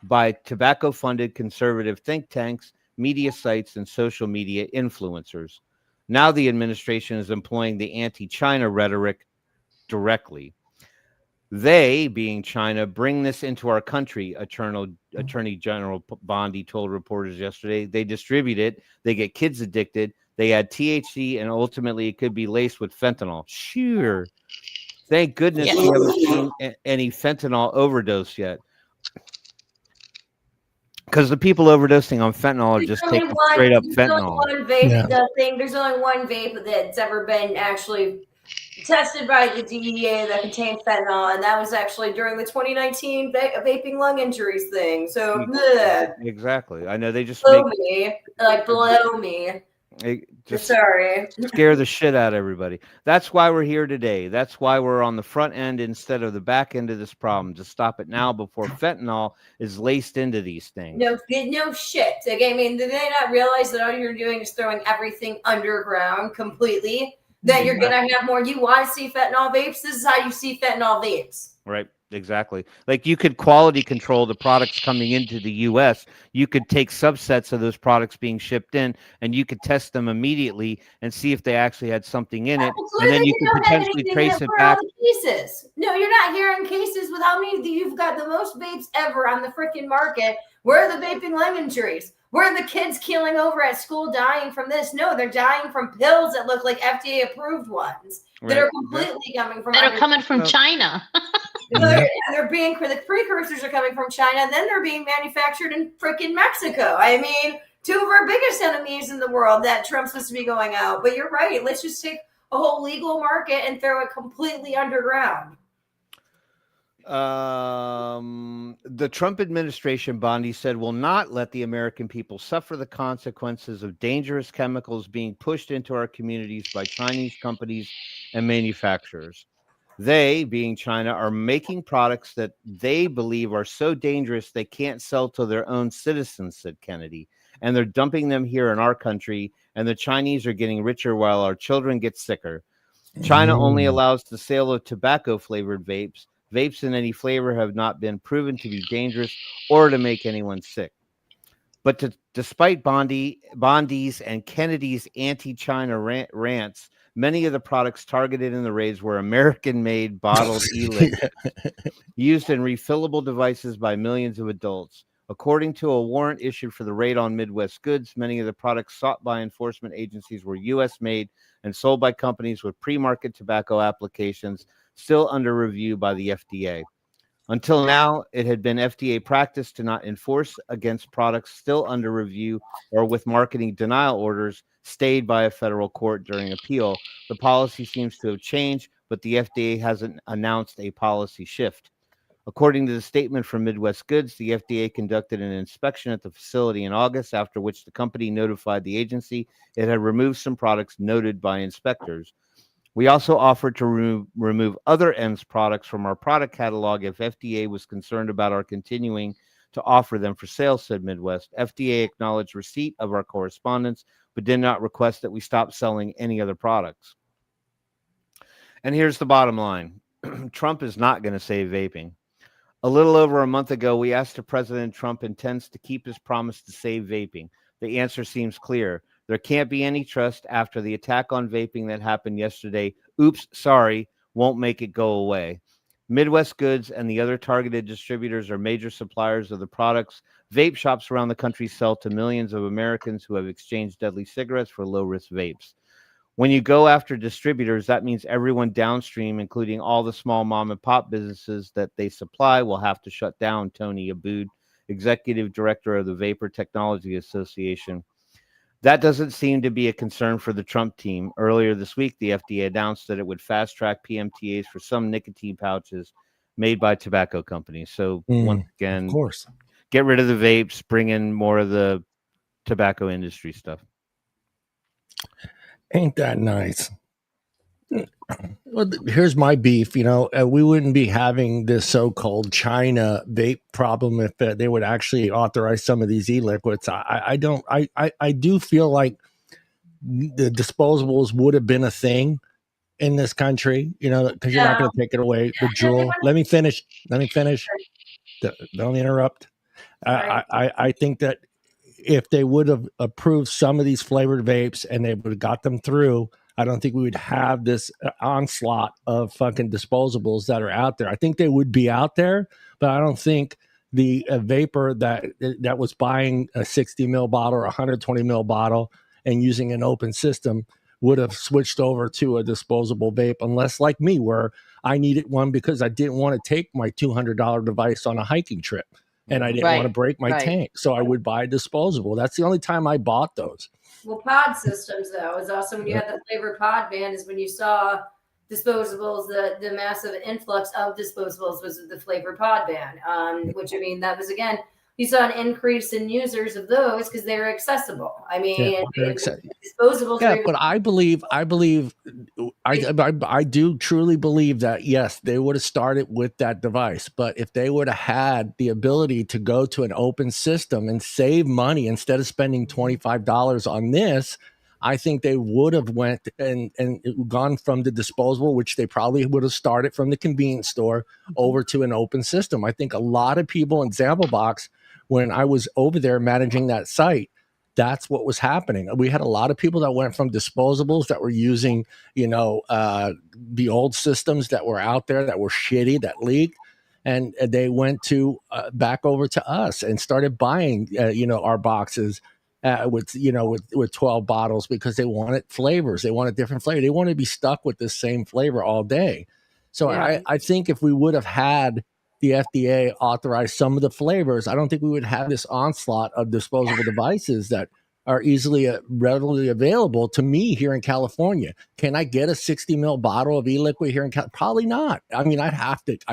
A: by tobacco-funded conservative think tanks, media sites, and social media influencers. Now the administration is employing the anti-China rhetoric directly. They, being China, bring this into our country, Attorney General Bondi told reporters yesterday. They distribute it. They get kids addicted. They add THC, and ultimately it could be laced with fentanyl. Sure. Thank goodness we haven't seen any fentanyl overdose yet. Because the people overdosing on fentanyl are just taking straight up fentanyl.
D: There's only one vape that's ever been actually tested by the DEA that contained fentanyl, and that was actually during the 2019 vaping lung injuries thing. So
A: exactly, I know they just
D: blow me. Just sorry,
A: scare the shit out of everybody. That's why we're here today. That's why we're on the front end instead of the back end of this problem, to stop it now before fentanyl is laced into these things.
D: No shit. Okay, I mean, did they not realize that all you're doing is throwing everything underground completely? That you're gonna have more. You want to see fentanyl vapes? This is how you see fentanyl vapes.
A: Right. Exactly. Like you could quality control the products coming into the U.S. You could take subsets of those products being shipped in, and you could test them immediately and see if they actually had something in it, and then you could potentially trace it back.
D: Cases. No, you're not hearing cases with how many you've got the most vapes ever on the freaking market. Where are the vaping lung injuries? Where are the kids keeling over at school dying from this? No, they're dying from pills that look like FDA approved ones that are completely coming from
C: China.
D: They're being, the precursors are coming from China, and then they're being manufactured in freaking Mexico. I mean, two of our biggest enemies in the world that Trump's supposed to be going out. But you're right. Let's just take a whole legal market and throw it completely underground.
A: The Trump administration, Bondi said, will not let the American people suffer the consequences of dangerous chemicals being pushed into our communities by Chinese companies and manufacturers. They, being China, are making products that they believe are so dangerous they can't sell to their own citizens, said Kennedy. And they're dumping them here in our country, and the Chinese are getting richer while our children get sicker. China only allows the sale of tobacco-flavored vapes. Vapes in any flavor have not been proven to be dangerous or to make anyone sick. But despite Bondi's and Kennedy's anti-China rants, many of the products targeted in the raids were American-made bottled e-liquid used in refillable devices by millions of adults. According to a warrant issued for the raid on Midwest Goods, many of the products sought by enforcement agencies were U.S. made and sold by companies with pre-market tobacco applications still under review by the FDA. Until now, it had been FDA practice to not enforce against products still under review or with marketing denial orders stayed by a federal court during appeal. The policy seems to have changed, but the FDA hasn't announced a policy shift. According to the statement from Midwest Goods, the FDA conducted an inspection at the facility in August, after which the company notified the agency it had removed some products noted by inspectors. We also offered to remove other ENDS products from our product catalog if FDA was concerned about our continuing to offer them for sale, said Midwest. FDA acknowledged receipt of our correspondence, but did not request that we stop selling any other products. And here's the bottom line. Trump is not going to save vaping. A little over a month ago, we asked if President Trump intends to keep his promise to save vaping. The answer seems clear. There can't be any trust after the attack on vaping that happened yesterday. Oops, sorry, won't make it go away. Midwest Goods and the other targeted distributors are major suppliers of the products vape shops around the country sell to millions of Americans who have exchanged deadly cigarettes for low-risk vapes. When you go after distributors, that means everyone downstream, including all the small mom and pop businesses that they supply, will have to shut down, Tony Abood, executive director of the Vapor Technology Association. That doesn't seem to be a concern for the Trump team. Earlier this week, the FDA announced that it would fast-track PMTAs for some nicotine pouches made by tobacco companies. So once again,
B: of course,
A: get rid of the vapes, bring in more of the tobacco industry stuff.
B: Ain't that nice? Well, here's my beef. You know, we wouldn't be having this so-called China vape problem if they would actually authorize some of these e-liquids. I do feel like the disposables would have been a thing in this country, you know, because you're not going to take it away. But Jewel, let me finish. Don't interrupt. I think that if they would have approved some of these flavored vapes and they would have got them through, I don't think we would have this onslaught of fucking disposables that are out there. I think they would be out there, but I don't think the vapor that was buying a 60 mil bottle or 120 mil bottle and using an open system would have switched over to a disposable vape, unless like me, where I needed one because I didn't want to take my $200 device on a hiking trip. And I didn't want to break my tank. So I would buy a disposable. That's the only time I bought those.
D: Well, pod systems, though, is also when you had the flavored pod ban is when you saw disposables, the massive influx of disposables was the flavored pod ban, which, I mean, that was, again, you saw an increase in users of those because they were accessible. I mean, disposables.
B: Yeah, but I do truly believe that, yes, they would have started with that device. But if they would have had the ability to go to an open system and save money instead of spending $25 on this, I think they would have went and gone from the disposable, which they probably would have started from the convenience store, over to an open system. I think a lot of people in Zamplebox, when I was over there managing that site, that's what was happening. We had a lot of people that went from disposables that were using, you know, the old systems that were out there that were shitty, that leaked, and they went to back over to us and started buying, you know, our boxes with 12 bottles because they wanted flavors. They wanted different flavors. They wanted to be stuck with the same flavor all day. So yeah. I think if we would have had the FDA authorize some of the flavors, I don't think we would have this onslaught of disposable devices that are easily readily available to me here in California. Can I get a 60 mil bottle of e-liquid here in California? Probably not. I mean, I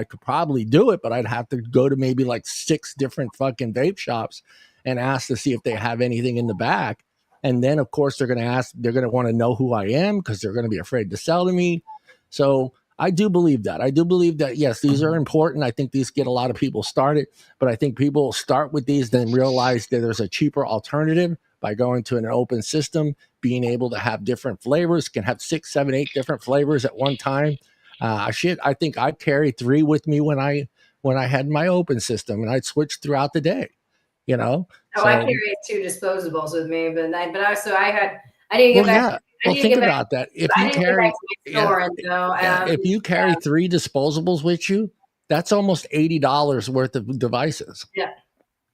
B: could probably do it, but I'd have to go to maybe like 6 different fucking vape shops and ask to see if they have anything in the back. And then, of course, they're going to want to know who I am because they're going to be afraid to sell to me. So I do believe that. I do believe that, yes, these are important. I think these get a lot of people started, but I think people start with these, then realize that there's a cheaper alternative by going to an open system, being able to have different flavors, can have 6, 7, 8 different flavors at one time. I think I carried 3 with me when I had my open system, and I'd switch throughout the day, you know?
D: Oh, so I carried 2 disposables with me, but I didn't get back.
B: Well, think about that. If you carry 3 disposables with you, that's almost $80 worth of devices.
D: Yeah.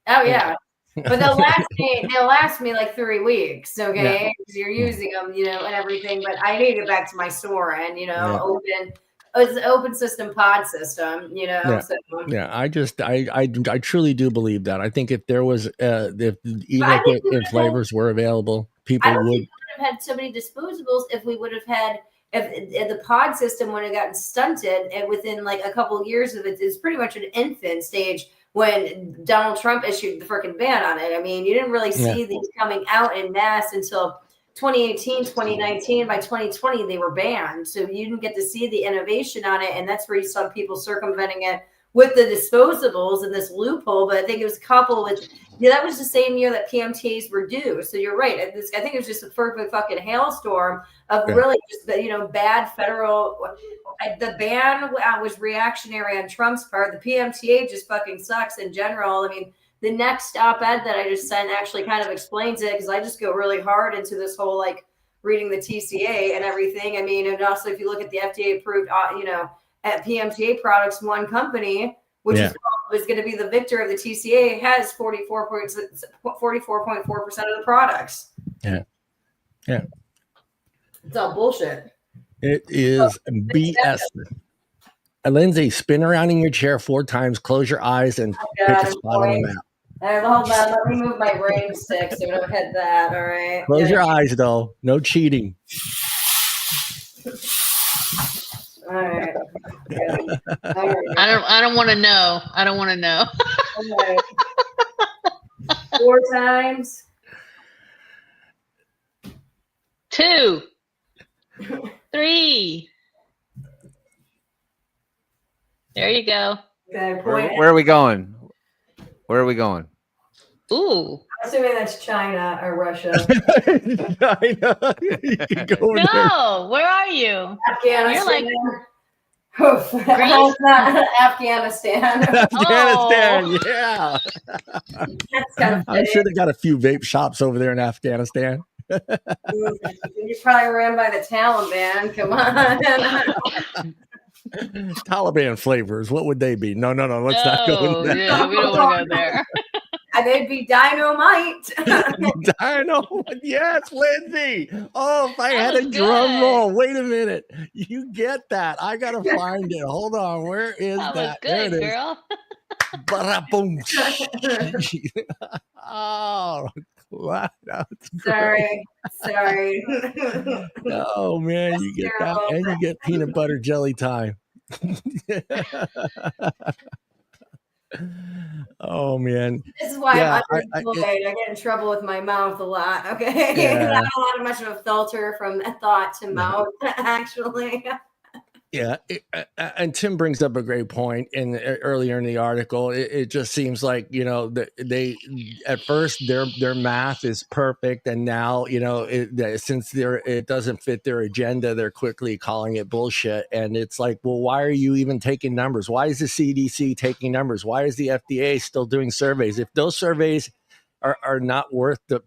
D: Oh yeah. But they'll last me like 3 weeks, okay? Yeah. You're using them, and everything. But I need to get back to my store and it's an open system pod system,
B: Yeah.
D: So.
B: Yeah, I truly do believe that. I think if there was if flavors were available, people would
D: have had so many disposables if we would have had if the pod system would have gotten stunted and within like a couple of years of it is pretty much an infant stage when Donald Trump issued the freaking ban on it. I mean, you didn't really see these coming out in mass until 2018, 2019. By 2020, they were banned. So you didn't get to see the innovation on it. And that's where you saw people circumventing it with the disposables and this loophole. But I think it was coupled with, that was the same year that PMTAs were due. So you're right. I think it was just a perfect fucking hailstorm of really just, bad federal. The ban was reactionary on Trump's part. The PMTA just fucking sucks in general. I mean, the next op-ed that I just sent actually kind of explains it because I just go really hard into this whole like reading the TCA and everything. I mean, and also if you look at the FDA approved, at PMTA products, one company, which is going to be the victor of the TCA, has 44.4% of the products. Yeah.
B: Yeah.
D: It's all bullshit.
B: It is BS. Lindsay, spin around in your chair 4 times, close your eyes, and pick a spot on the map.
D: Hold on, let me move my brain stick so we don't hit that. All right.
B: Close your eyes, though. No cheating.
D: All right.
C: I don't want to know. I don't want to know.
D: All right. 4 times.
C: 2, 3. There you go.
D: Okay,
A: where are we going? Where are we going?
C: Ooh.
D: I'm assuming that's China or Russia.
B: China.
C: No, where are you?
D: Afghanistan.
C: You're
D: like not Afghanistan.
B: Afghanistan, yeah.
D: That's kind of
B: I'm sure they got a few vape shops over there in Afghanistan.
D: You probably ran by the Taliban. Come on.
B: Taliban flavors, what would they be? No, let's not go there.
C: Yeah, we don't want to go there.
D: And they'd be dynamite.
B: Dynamite, yes, Lindsay. Oh, if I had a drum roll. Wait a minute. You get that. I got to find it. Hold on. Where is that?
C: Was good,
B: there it
C: girl.
B: Ba-da-boom. Oh,
D: sorry.
B: Oh, man, you get that. And you get peanut butter jelly time. Oh man,
D: this is why I'm unemployed. I get in trouble with my mouth a lot. Okay, I don't have much of a filter from thought to mouth. Actually,
B: yeah. And Tim brings up a great point earlier in the article. It just seems like they at first their math is perfect, and now since it doesn't fit their agenda, they're quickly calling it bullshit. And it's like, well, why are you even taking numbers? Why is the CDC taking numbers? Why is the FDA still doing surveys? If those surveys are not worth the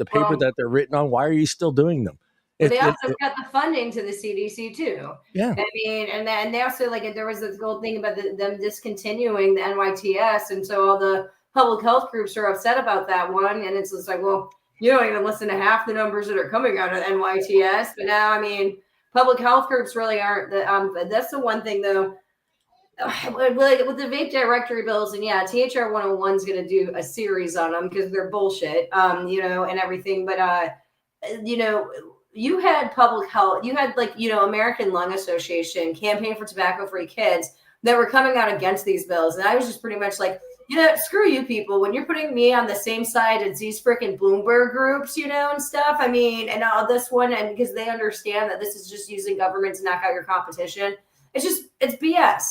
B: paper that they're written on, why are you still doing them?
D: They also got the funding to the CDC too.
B: Yeah,
D: I mean, and they also there was this whole thing about them discontinuing the NYTS, and so all the public health groups are upset about that one. And it's just like, well, you don't even listen to half the numbers that are coming out of NYTS. But now, I mean, public health groups really aren't the. That's the one thing though. With the vape directory bills, and THR 101 is going to do a series on them because they're bullshit, and everything. But you had public health, you had American Lung Association, Campaign for Tobacco-Free Kids that were coming out against these bills. And I was just pretty much like, screw you people. When you're putting me on the same side as these freaking Bloomberg groups, and stuff. I mean, and all this one, and because they understand that this is just using government to knock out your competition. It's BS.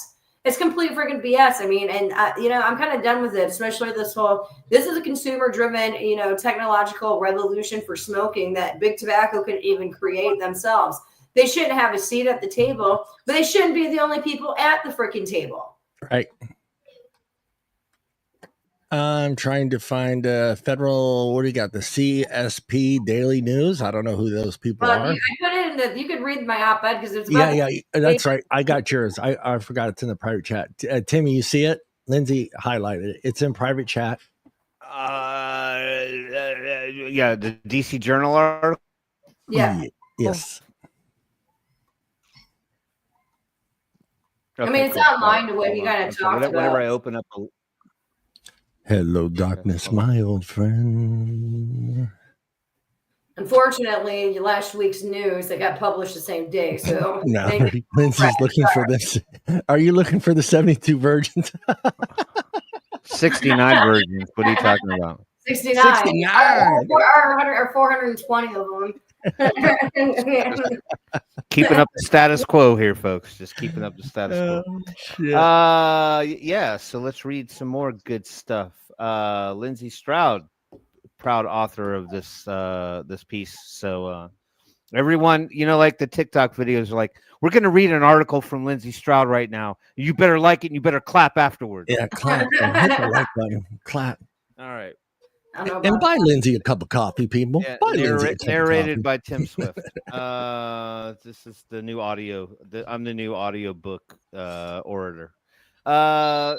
D: It's complete freaking BS. I mean, and I'm kind of done with it, especially this is a consumer-driven, technological revolution for smoking that big tobacco could even create themselves. They shouldn't have a seat at the table, but they shouldn't be the only people at the freaking table.
B: Right. I'm trying to find federal. What do you got? The CSP Daily News. I don't know who those people are.
D: I put it in you could read my op-ed because it's
B: that's right. I got yours. I forgot it's in the private chat. Timmy, you see it? Lindsay highlighted it. It's in private chat.
A: Yeah, the DC Journal article.
D: Yeah.
B: Yes.
D: I mean, it's
A: cool.
D: online to what you
A: Hold on.
D: kind of talked
A: Whenever
D: about.
A: I open up a
B: Hello, darkness, my old friend.
D: Unfortunately, last week's news that got published the same day. So
B: No, Lindsay's looking for this. Are you looking for the 72 virgins?
A: 69 virgins. What are you talking about?
D: 69.
B: 69.
D: Or 420 of them.
A: Keeping up the status quo here, folks. Just keeping up the status quo.
B: Shit.
A: Yeah. So let's read some more good stuff. Lindsey Stroud, proud author of this piece. So everyone, like the TikTok videos are like, we're going to read an article from Lindsey Stroud right now. You better like it and you better clap afterwards.
B: Yeah, clap. Hit the like button. Clap.
A: All right.
B: And buy Lindsay a cup of coffee, people.
A: Yeah,
B: Buy Lindsay a cup
A: narrated
B: of
A: by Tim Swift. This is the new audio. I'm the new audio book orator. 5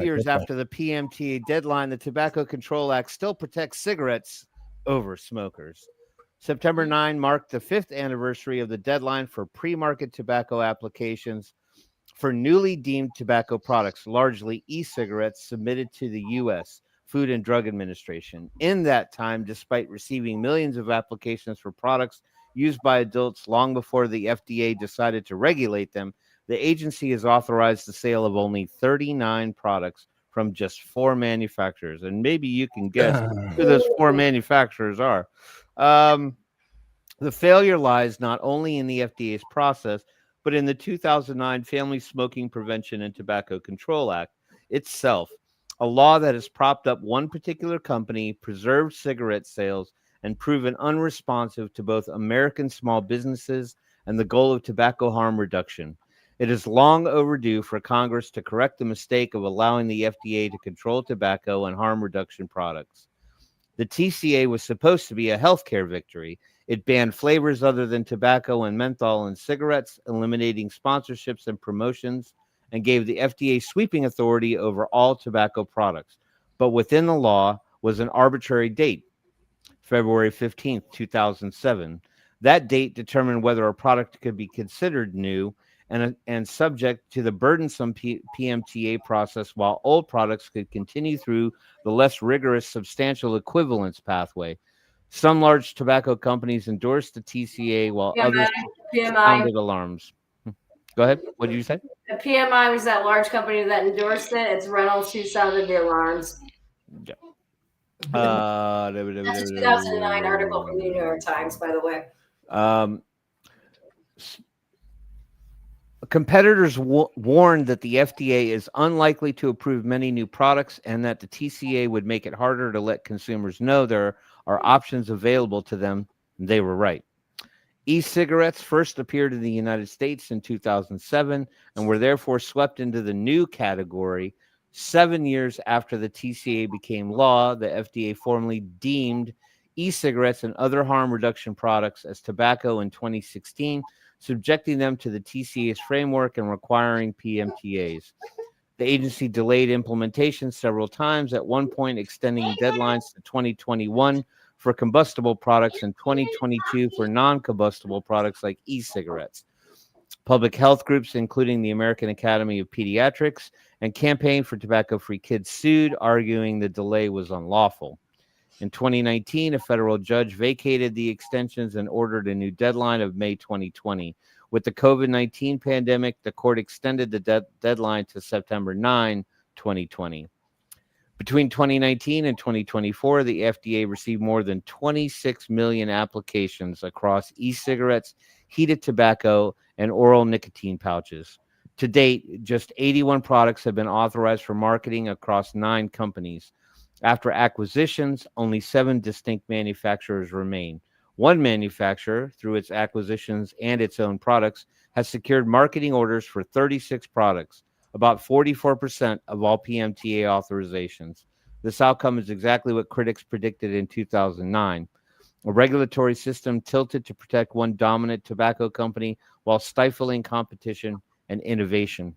A: years after the PMTA deadline, the Tobacco Control Act still protects cigarettes over smokers. September 9 marked the 5th anniversary of the deadline for pre-market tobacco applications for newly deemed tobacco products, largely e-cigarettes, submitted to the U.S. Food and Drug Administration. In that time, despite receiving millions of applications for products used by adults long before the FDA decided to regulate them, the agency has authorized the sale of only 39 products from just 4 manufacturers. And maybe you can guess who those 4 manufacturers are. The failure lies not only in the FDA's process, but in the 2009 Family Smoking Prevention and Tobacco Control Act itself, a law that has propped up one particular company, preserved cigarette sales, and proven unresponsive to both American small businesses and the goal of tobacco harm reduction. It is long overdue for Congress to correct the mistake of allowing the FDA to control tobacco and harm reduction products. The TCA was supposed to be a healthcare victory. It banned flavors other than tobacco and menthol in cigarettes, eliminating sponsorships and promotions, and gave the FDA sweeping authority over all tobacco products. But within the law was an arbitrary date, February 15th, 2007. That date determined whether a product could be considered new and subject to the burdensome PMTA process, while old products could continue through the less rigorous substantial equivalence pathway. Some large tobacco companies endorsed the TCA, while others sounded alarms. Go ahead. What did you say?
D: The PMI was that large company that endorsed it. It's Reynolds who sounded the alarms.
A: Yeah.
D: That's a 2009 article from the New York Times, by the way.
A: Competitors warned that the FDA is unlikely to approve many new products and that the TCA would make it harder to let consumers know there are options available to them. They were right. E-cigarettes first appeared in the United States in 2007 and were therefore swept into the new category. 7 years after the TCA became law, the FDA formally deemed e-cigarettes and other harm reduction products as tobacco in 2016, subjecting them to the TCA's framework and requiring PMTAs. The agency delayed implementation several times, at one point extending deadlines to 2021 for combustible products and 2022 for non-combustible products like e-cigarettes. Public health groups, including the American Academy of Pediatrics and Campaign for Tobacco-Free Kids, sued, arguing the delay was unlawful. In 2019, a federal judge vacated the extensions and ordered a new deadline of May 2020. With the COVID-19 pandemic, the court extended the deadline to September 9, 2020. Between 2019 and 2024, the FDA received more than 26 million applications across e-cigarettes, heated tobacco, and oral nicotine pouches. To date, just 81 products have been authorized for marketing across 9 companies. After acquisitions, only 7 distinct manufacturers remain. One manufacturer, through its acquisitions and its own products, has secured marketing orders for 36 products, about 44% of all PMTA authorizations. This outcome is exactly what critics predicted in 2009. A regulatory system tilted to protect one dominant tobacco company while stifling competition and innovation.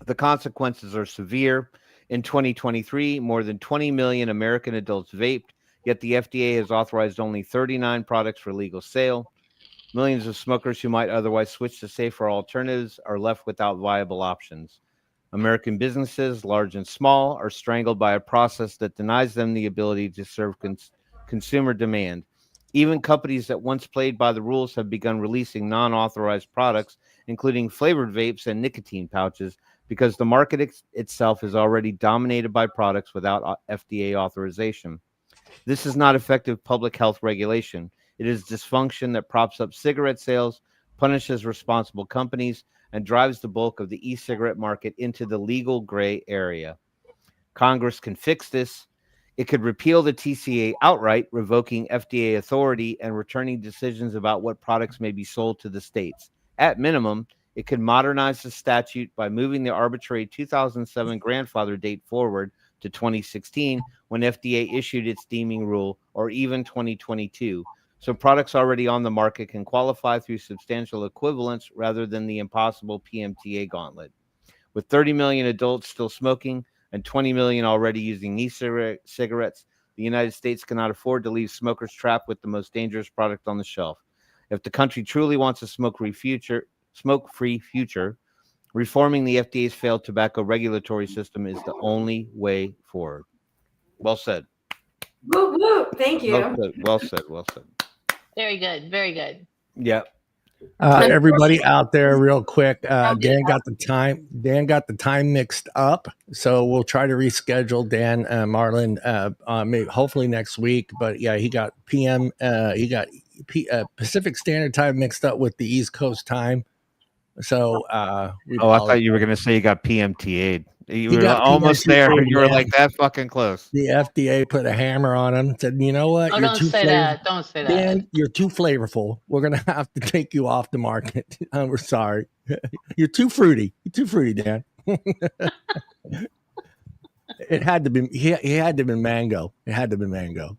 A: The consequences are severe. In 2023, more than 20 million American adults vaped, yet the FDA has authorized only 39 products for legal sale. Millions of smokers who might otherwise switch to safer alternatives are left without viable options. American businesses, large and small, are strangled by a process that denies them the ability to serve consumer demand. Even companies that once played by the rules have begun releasing non-authorized products, including flavored vapes and nicotine pouches, because the market itself is already dominated by products without FDA authorization. This is not effective public health regulation. It is dysfunction that props up cigarette sales, punishes responsible companies, and drives the bulk of the e-cigarette market into the legal gray area. Congress can fix this. It could repeal the TCA outright, revoking FDA authority and returning decisions about what products may be sold to the states. At minimum, it could modernize the statute by moving the arbitrary 2007 grandfather date forward to 2016, when FDA issued its deeming rule, or even 2022. So products already on the market can qualify through substantial equivalence rather than the impossible PMTA gauntlet. With 30 million adults still smoking and 20 million already using e-cigarettes, the United States cannot afford to leave smokers trapped with the most dangerous product on the shelf. If the country truly wants a smoke-free future, reforming the FDA's failed tobacco regulatory system is the only way forward. Well said.
D: Woo woo. Thank you.
A: Well said. Well said.
C: Very good. Very good.
A: Yeah.
B: Everybody out there, real quick. Dan got the time mixed up, so we'll try to reschedule Dan Marlin. Maybe hopefully next week. But yeah, he got Pacific Standard Time mixed up with the East Coast time. So
A: I thought you were going to say you got PMTA'd. You were almost there. You were like that fucking close.
B: The FDA put a hammer on him. Said, you know what?
C: Oh, don't say that. Don't say that.
B: Dan, you're too flavorful. We're gonna have to take you off the market. We're sorry. You're too fruity. You're too fruity, Dan. It had to be. He had to be mango. It had to be mango.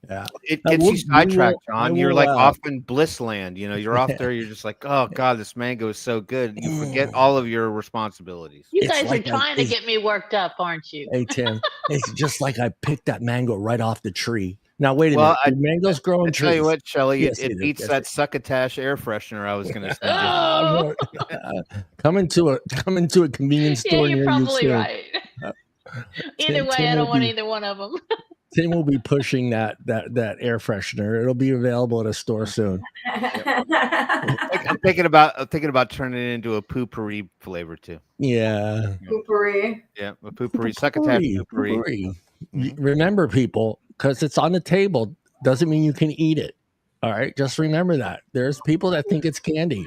B: Yeah,
A: it gets you sidetracked, John. You're like off in bliss land. You know, you're off there. You're just like, oh god, this mango is so good. You forget all of your responsibilities.
C: You guys are trying to get me worked up, aren't you?
B: Hey Tim, it's just like I picked that mango right off the tree. Now wait a minute. Mangoes grow in trees.
A: Tell you what, Shelly, it beats that succotash air freshener I was going to send
C: you.
B: Come into a convenience store.
C: Yeah, you're probably right. Either way, I don't want either one of them.
B: Tim will be pushing that air freshener. It'll be available at a store soon.
A: I'm thinking about turning it into a poopery flavor too.
B: Yeah.
D: Poopery.
A: Yeah, a poopery. Succotash poopery.
B: Remember, people, because it's on the table doesn't mean you can eat it. All right. Just remember that. There's people that think it's candy.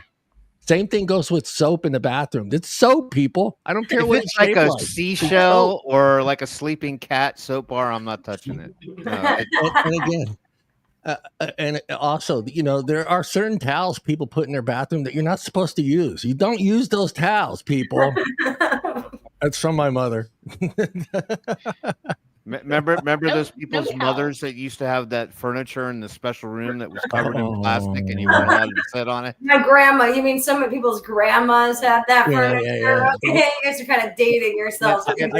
B: Same thing goes with soap in the bathroom. It's soap, people. I don't care
A: if
B: what
A: it's like a seashell or like a sleeping cat soap bar. I'm not touching it. No,
B: and again, and also, you know, there are certain towels people put in their bathroom that you're not supposed to use. You don't use those towels, people. That's from my mother.
A: Remember those people's mothers that used to have that furniture in the special room that was covered in plastic and you weren't allowed to sit on it?
D: My grandma. You mean some of people's grandmas had that furniture? Yeah. Okay, you guys are kind of dating yourselves.
B: I don't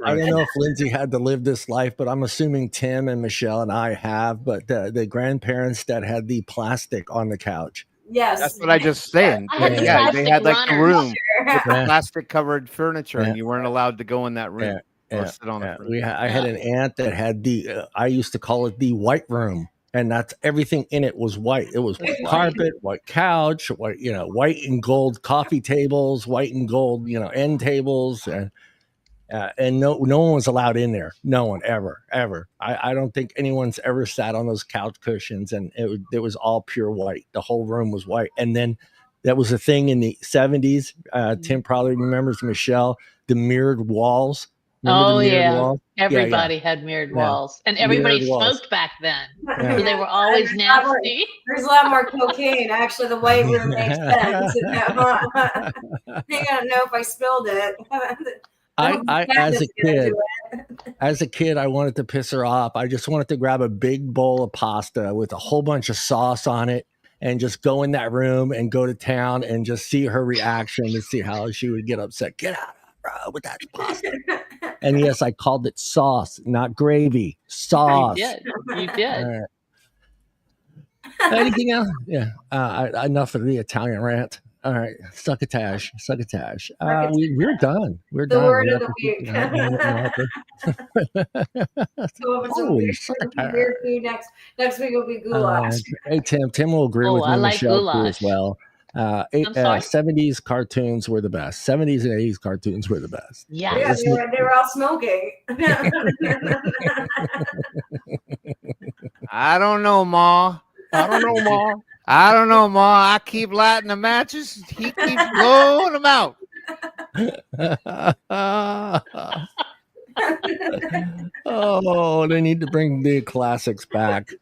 B: know if Lindsay had to live this life, but I'm assuming Tim and Michelle and I have. But the grandparents that had the plastic on the couch.
D: Yes,
A: that's what I just said. Yeah, they had like the room with plastic covered furniture, and you weren't allowed to go in that room. Yeah.
B: I had an aunt that had I used to call it the white room, and that's everything in it was white. It was white carpet, white couch, white and gold coffee tables, white and gold, end tables, and no one was allowed in there. No one ever. I don't think anyone's ever sat on those couch cushions, and it was all pure white. The whole room was white, and then that was a thing in the 70s. Tim probably remembers, Michelle, the mirrored walls.
C: Wall? Everybody had mirrored walls, and everybody smoked back then. Yeah. So they were always nasty.
D: There's a lot more cocaine. Actually, the white room makes sense. I don't know if I spilled it.
B: As a kid, I wanted to piss her off. I just wanted to grab a big bowl of pasta with a whole bunch of sauce on it and just go in that room and go to town and just see her reaction to see how she would get upset. Get out. but that's pasta. And yes, I called it sauce, not gravy. Sauce.
C: You did.
B: Anything else? Yeah. Enough of the Italian rant. All right, succotash. We're done. We're
D: The
B: done.
D: word
B: We
D: of
B: got
D: the week.
B: Holy
D: some
B: succotash.
D: weird food next week will be goulash.
B: Hey, Tim will agree with me,
C: I like
B: Michelle, too,
C: goulash.
B: as well.
C: I'm sorry?
B: 70s cartoons were the best. 70s and 80s cartoons were the best.
C: Yeah,
D: they were all smoking.
A: I don't know, Ma. I don't know, Ma. I keep lighting the matches. He keeps blowing them out.
B: Oh, they need to bring the classics back.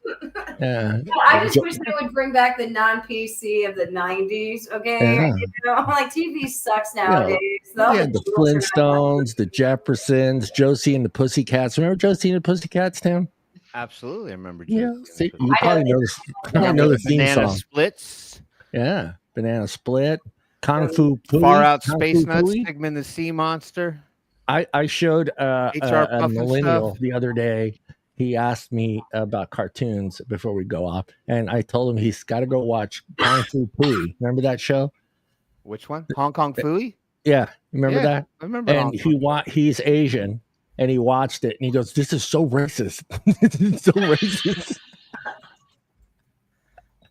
B: Yeah.
D: I just wish they would bring back the non-PC of the 90s, okay?
B: Yeah.
D: You know, like TV sucks nowadays.
B: Yeah, the Flintstones, the Jeffersons, Josie and the Pussycats. Remember Josie and the Pussycats, Tim?
A: Absolutely, I remember.
B: Yeah, see, you probably know the theme
A: Banana
B: song.
A: Splits.
B: Yeah, Banana Split, Kung Fu Pooey,
A: Far Out Space Nuts, Pigman the Sea Monster.
B: I showed a millennial
A: stuff.
B: the other day. He asked me about cartoons before we go off, and I told him he's got to go watch Kung Fu Pooey. Remember that show?
A: Which one? Hong Kong Phooey?
B: Yeah, remember that?
A: I remember.
B: And he's Asian, and he watched it, and he goes, "This is so racist. It's so racist."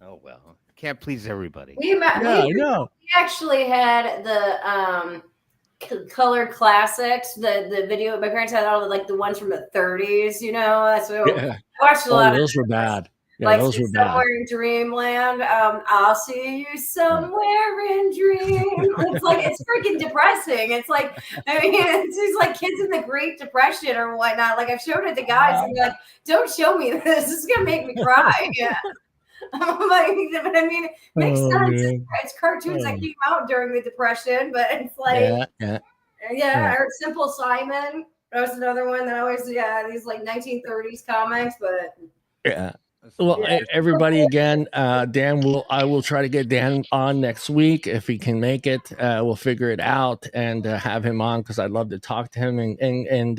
A: Oh well, can't please everybody.
D: We actually had the colored classics, the video. My parents had all the ones from the 30s. You know, that's what I watched a lot.
B: Those were bad. Yeah,
D: like
B: those were bad.
D: Somewhere in Dreamland, I'll see you somewhere in Dream. It's freaking depressing. It's like, I mean, it's like kids in the Great Depression or whatnot. Like I've showed it to guys and they're like, don't show me this. This is gonna make me cry. Yeah. But I mean, it makes sense. It's cartoons that came out during the Depression, but it's like, or Simple Simon. That was another one that always, these like 1930s comics, but
B: Well, everybody, again, Dan I will try to get Dan on next week if he can make it. We'll figure it out and have him on because I'd love to talk to him and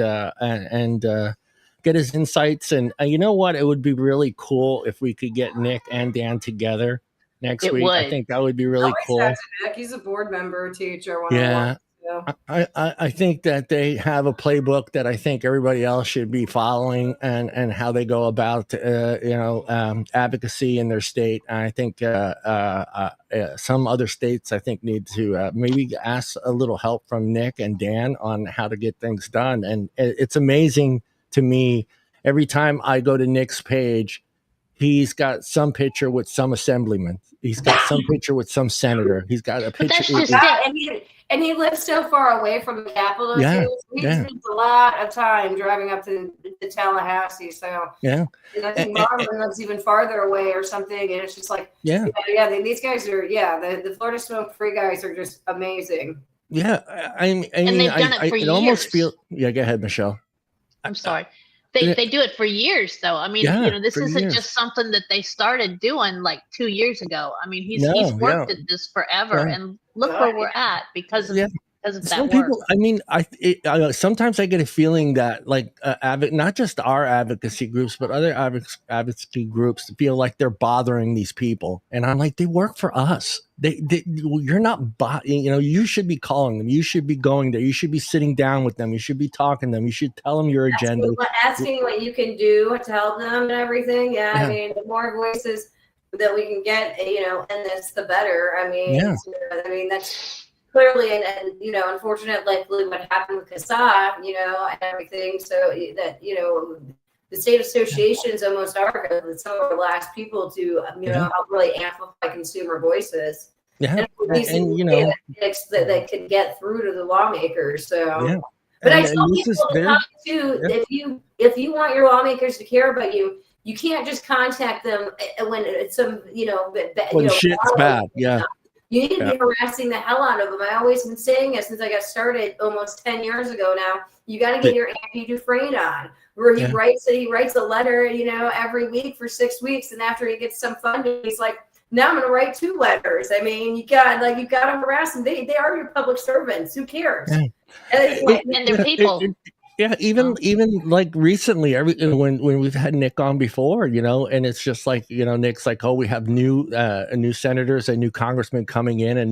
B: get his insights. And you know what? It would be really cool if we could get Nick and Dan together next week. I think that would be really cool.
D: Nick, he's a board member, teacher.
B: I think that they have a playbook that I think everybody else should be following and how they go about, advocacy in their state. And I think some other states, I think, need to maybe ask a little help from Nick and Dan on how to get things done. And it's amazing to me. Every time I go to Nick's page, he's got some picture with some assemblyman. He's got some picture with some senator. He's got a picture.
D: And he lives so far away from the capital. He spends a lot of time driving up to Tallahassee. So I think Marlin lives even farther away or something. And it's just like, these guys are, the Florida Smoke Free guys are just amazing.
B: Yeah, I mean,
C: they've done it for years.
B: Almost feel. Yeah, go ahead, Michelle.
C: I'm sorry. They do it for years, though. I mean, this isn't just something that they started doing like 2 years ago. I mean, he's worked at this forever, and look where we're at because of that work.
B: I mean, sometimes I get a feeling that not just our advocacy groups, but other advocacy groups feel like they're bothering these people, and I'm like, they work for us. You're not, you should be calling them. You should be going there. You should be sitting down with them. You should be talking to them. You should tell them your agenda.
D: Asking what you can do to help them and everything. I mean, the more voices that we can get, in this, the better. I mean, that's clearly, and unfortunately, what happened with CASA, and everything. So that, the state associations almost are some of the last people to, help really amplify consumer voices.
B: And
D: that could get through to the lawmakers. So, but I tell people to talk to, if you want your lawmakers to care about you, you can't just contact them when it's some,
B: when shit's bad. Yeah.
D: You need to be harassing the hell out of them. I always been saying it since I got started almost 10 years ago now. You got to get your Andy Dufresne on, where he writes a letter, every week for 6 weeks. And after he gets some funding, he's like, Now I'm going to write 2 letters. I mean, you got to harass them. They are your public servants. Who cares?
B: Yeah.
C: And they're people.
B: Yeah, even like recently, when we've had Nick on before, and it's just like, Nick's like, oh, we have new senators and new congressmen coming in and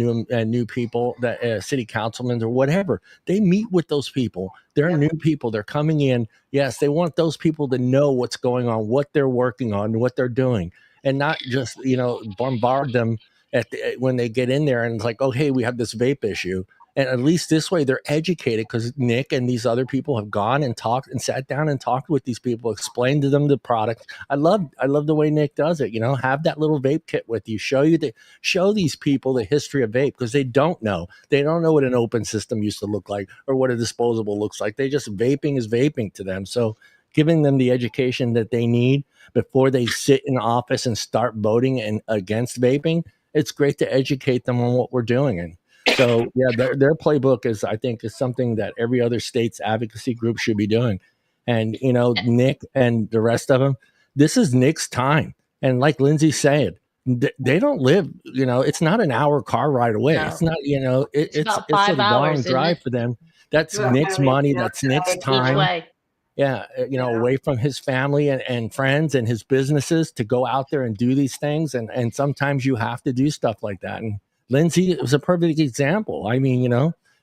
B: new people, that city councilmen or whatever. They meet with those people. They're new people. They're coming in. Yes, they want those people to know what's going on, what they're working on, what they're doing, and not just bombard them when they get in there and it's like, oh, hey, we have this vape issue. And at least this way they're educated, because Nick and these other people have gone and talked and sat down and talked with these people, explained to them the product. I love the way Nick does it. Have that little vape kit with you, show these people the history of vape, because they don't know what an open system used to look like or what a disposable looks like. They just, vaping is vaping to them. So giving them the education that they need before they sit in office and start voting against vaping, it's great to educate them on what we're doing. And so, yeah, their playbook is something that every other state's advocacy group should be doing. And, Nick and the rest of them, this is Nick's time. And like Lindsey said, they don't live, it's not an hour car ride away. No. It's not, it's a long drive for them. That's Nick's money. That's Nick's time. Yeah, away from his family and friends and his businesses to go out there and do these things. And sometimes you have to do stuff like that. And Lindsey was a perfect example. I mean,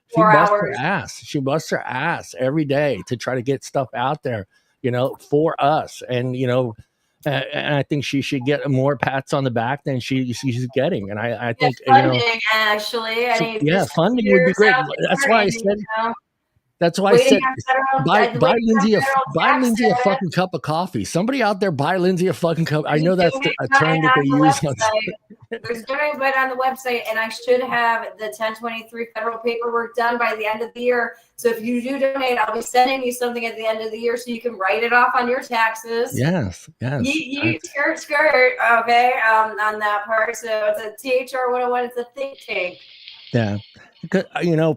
B: she busts her ass every day to try to get stuff out there, for us. And, and I think she should get more pats on the back than she's getting. And I think,
D: funding, actually.
B: Funding would be great. That's why I said, buy Lindsey a fucking cup of coffee. Somebody out there buy Lindsey a fucking cup. I know that's a term that they use.
D: There's doing it on the website, and I should have the 1023 federal paperwork done by the end of the year. So if you do donate, I'll be sending you something at the end of the year so you can write it off on your taxes.
B: Yes.
D: You skirt, okay, on that part. So it's a THR 101. It's a think tank.
B: Yeah.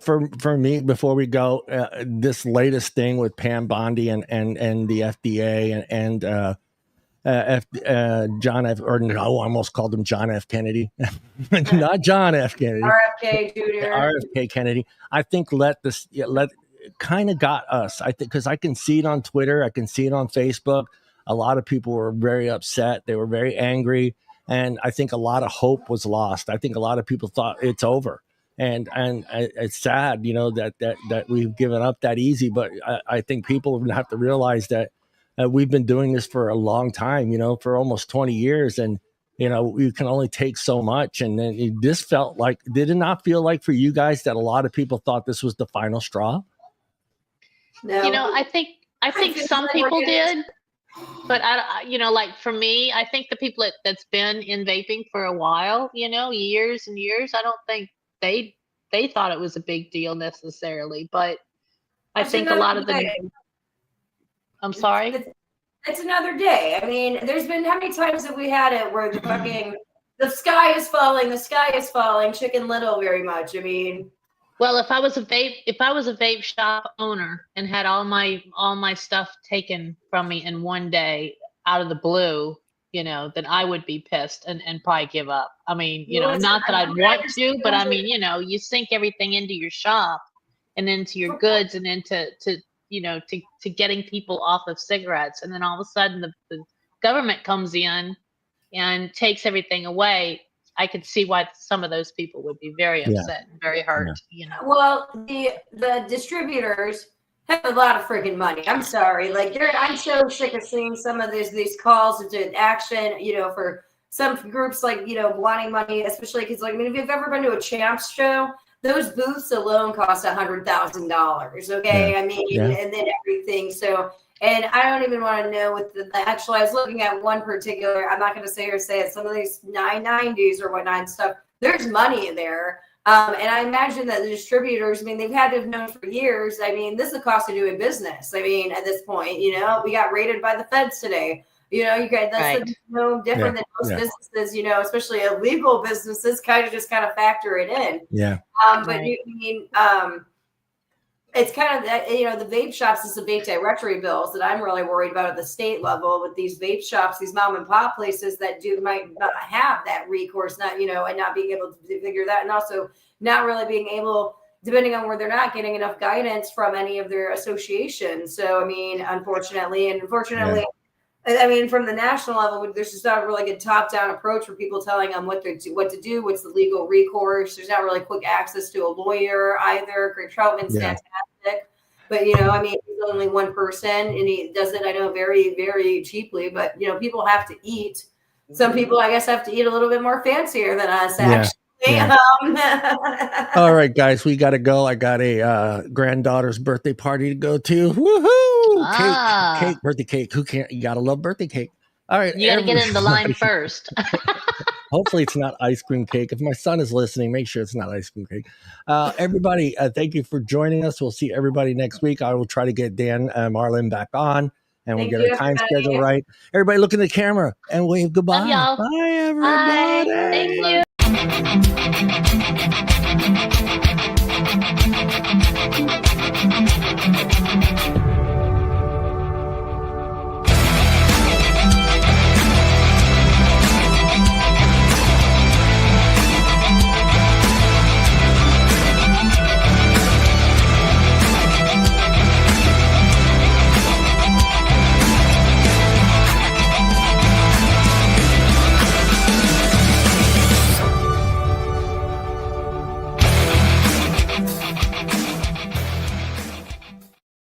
B: For me, before we go, this latest thing with Pam Bondi and the FDA and John F. or no, I almost called him John F. Kennedy, not John F. Kennedy.
D: RFK Jr.
B: RFK Kennedy. I think kind of got us. I think because I can see it on Twitter, I can see it on Facebook. A lot of people were very upset. They were very angry, and I think a lot of hope was lost. I think a lot of people thought it's over. And it's sad, that we've given up that easy. But I think people have to realize that we've been doing this for a long time, for almost 20 years. And, we can only take so much. And then did it not feel like for you guys that a lot of people thought this was the final straw?
C: No. I think some people did. But like for me, I think the people that's been in vaping for a while, years and years, I don't think they thought it was a big deal necessarily, but I think a lot of them. I'm sorry.
D: It's another day. I mean, there's been how many times have we had it where the sky is falling, Chicken Little very much. I mean,
C: well, if I was a vape shop owner and had all my stuff taken from me in one day out of the blue, then I would be pissed and probably give up. I mean, not that I'd want to, but I mean, you sink everything into your shop and into your goods and into to getting people off of cigarettes. And then all of a sudden the government comes in and takes everything away. I could see why some of those people would be very upset and very hurt,
D: Well, the distributors have a lot of freaking money. I'm sorry. I'm so sick of seeing some of these calls into action, for some groups wanting money, especially because if you've ever been to a Champs show, those booths alone cost $100,000. Okay. Yeah. I mean, and then everything. So, and I don't even want to know what the actual, I was looking at one particular, I'm not going to say it, some of these 990s or whatnot and stuff, there's money in there. And I imagine that the distributors, they've had to have known for years. This is the cost of doing business. At this point, we got raided by the feds today. That's right. Different than most businesses, especially illegal businesses kind of factor it in.
B: Yeah.
D: But it's kind of that, the vape shops is the vape directory bills that I'm really worried about at the state level with these vape shops, these mom and pop places that might not have that recourse, and not being able to figure that, and also not really being able, depending on where they're not getting enough guidance from any of their associations. So, I mean, unfortunately, I mean, from the national level, there's just not a really good top-down approach for people telling them what to do, what's the legal recourse. There's not really quick access to a lawyer either. Greg Troutman's fantastic. But, I mean, he's only one person, and he does it, I know, very, very cheaply. But, people have to eat. Some people, I guess, have to eat a little bit more fancier than us, actually. Yeah.
B: All right, guys, we got to go. I got a granddaughter's birthday party to go to. Woohoo! Cake, birthday cake. Who can't? You gotta love birthday cake. All right,
C: you gotta get in the line first.
B: Hopefully, it's not ice cream cake. If my son is listening, make sure it's not ice cream cake. Everybody, thank you for joining us. We'll see everybody next week. I will try to get Dan Marlin back on, and we'll get our time schedule right. Everybody, look in the camera and wave goodbye.
C: Love y'all.
B: Bye, everybody.
C: Bye. Thank you.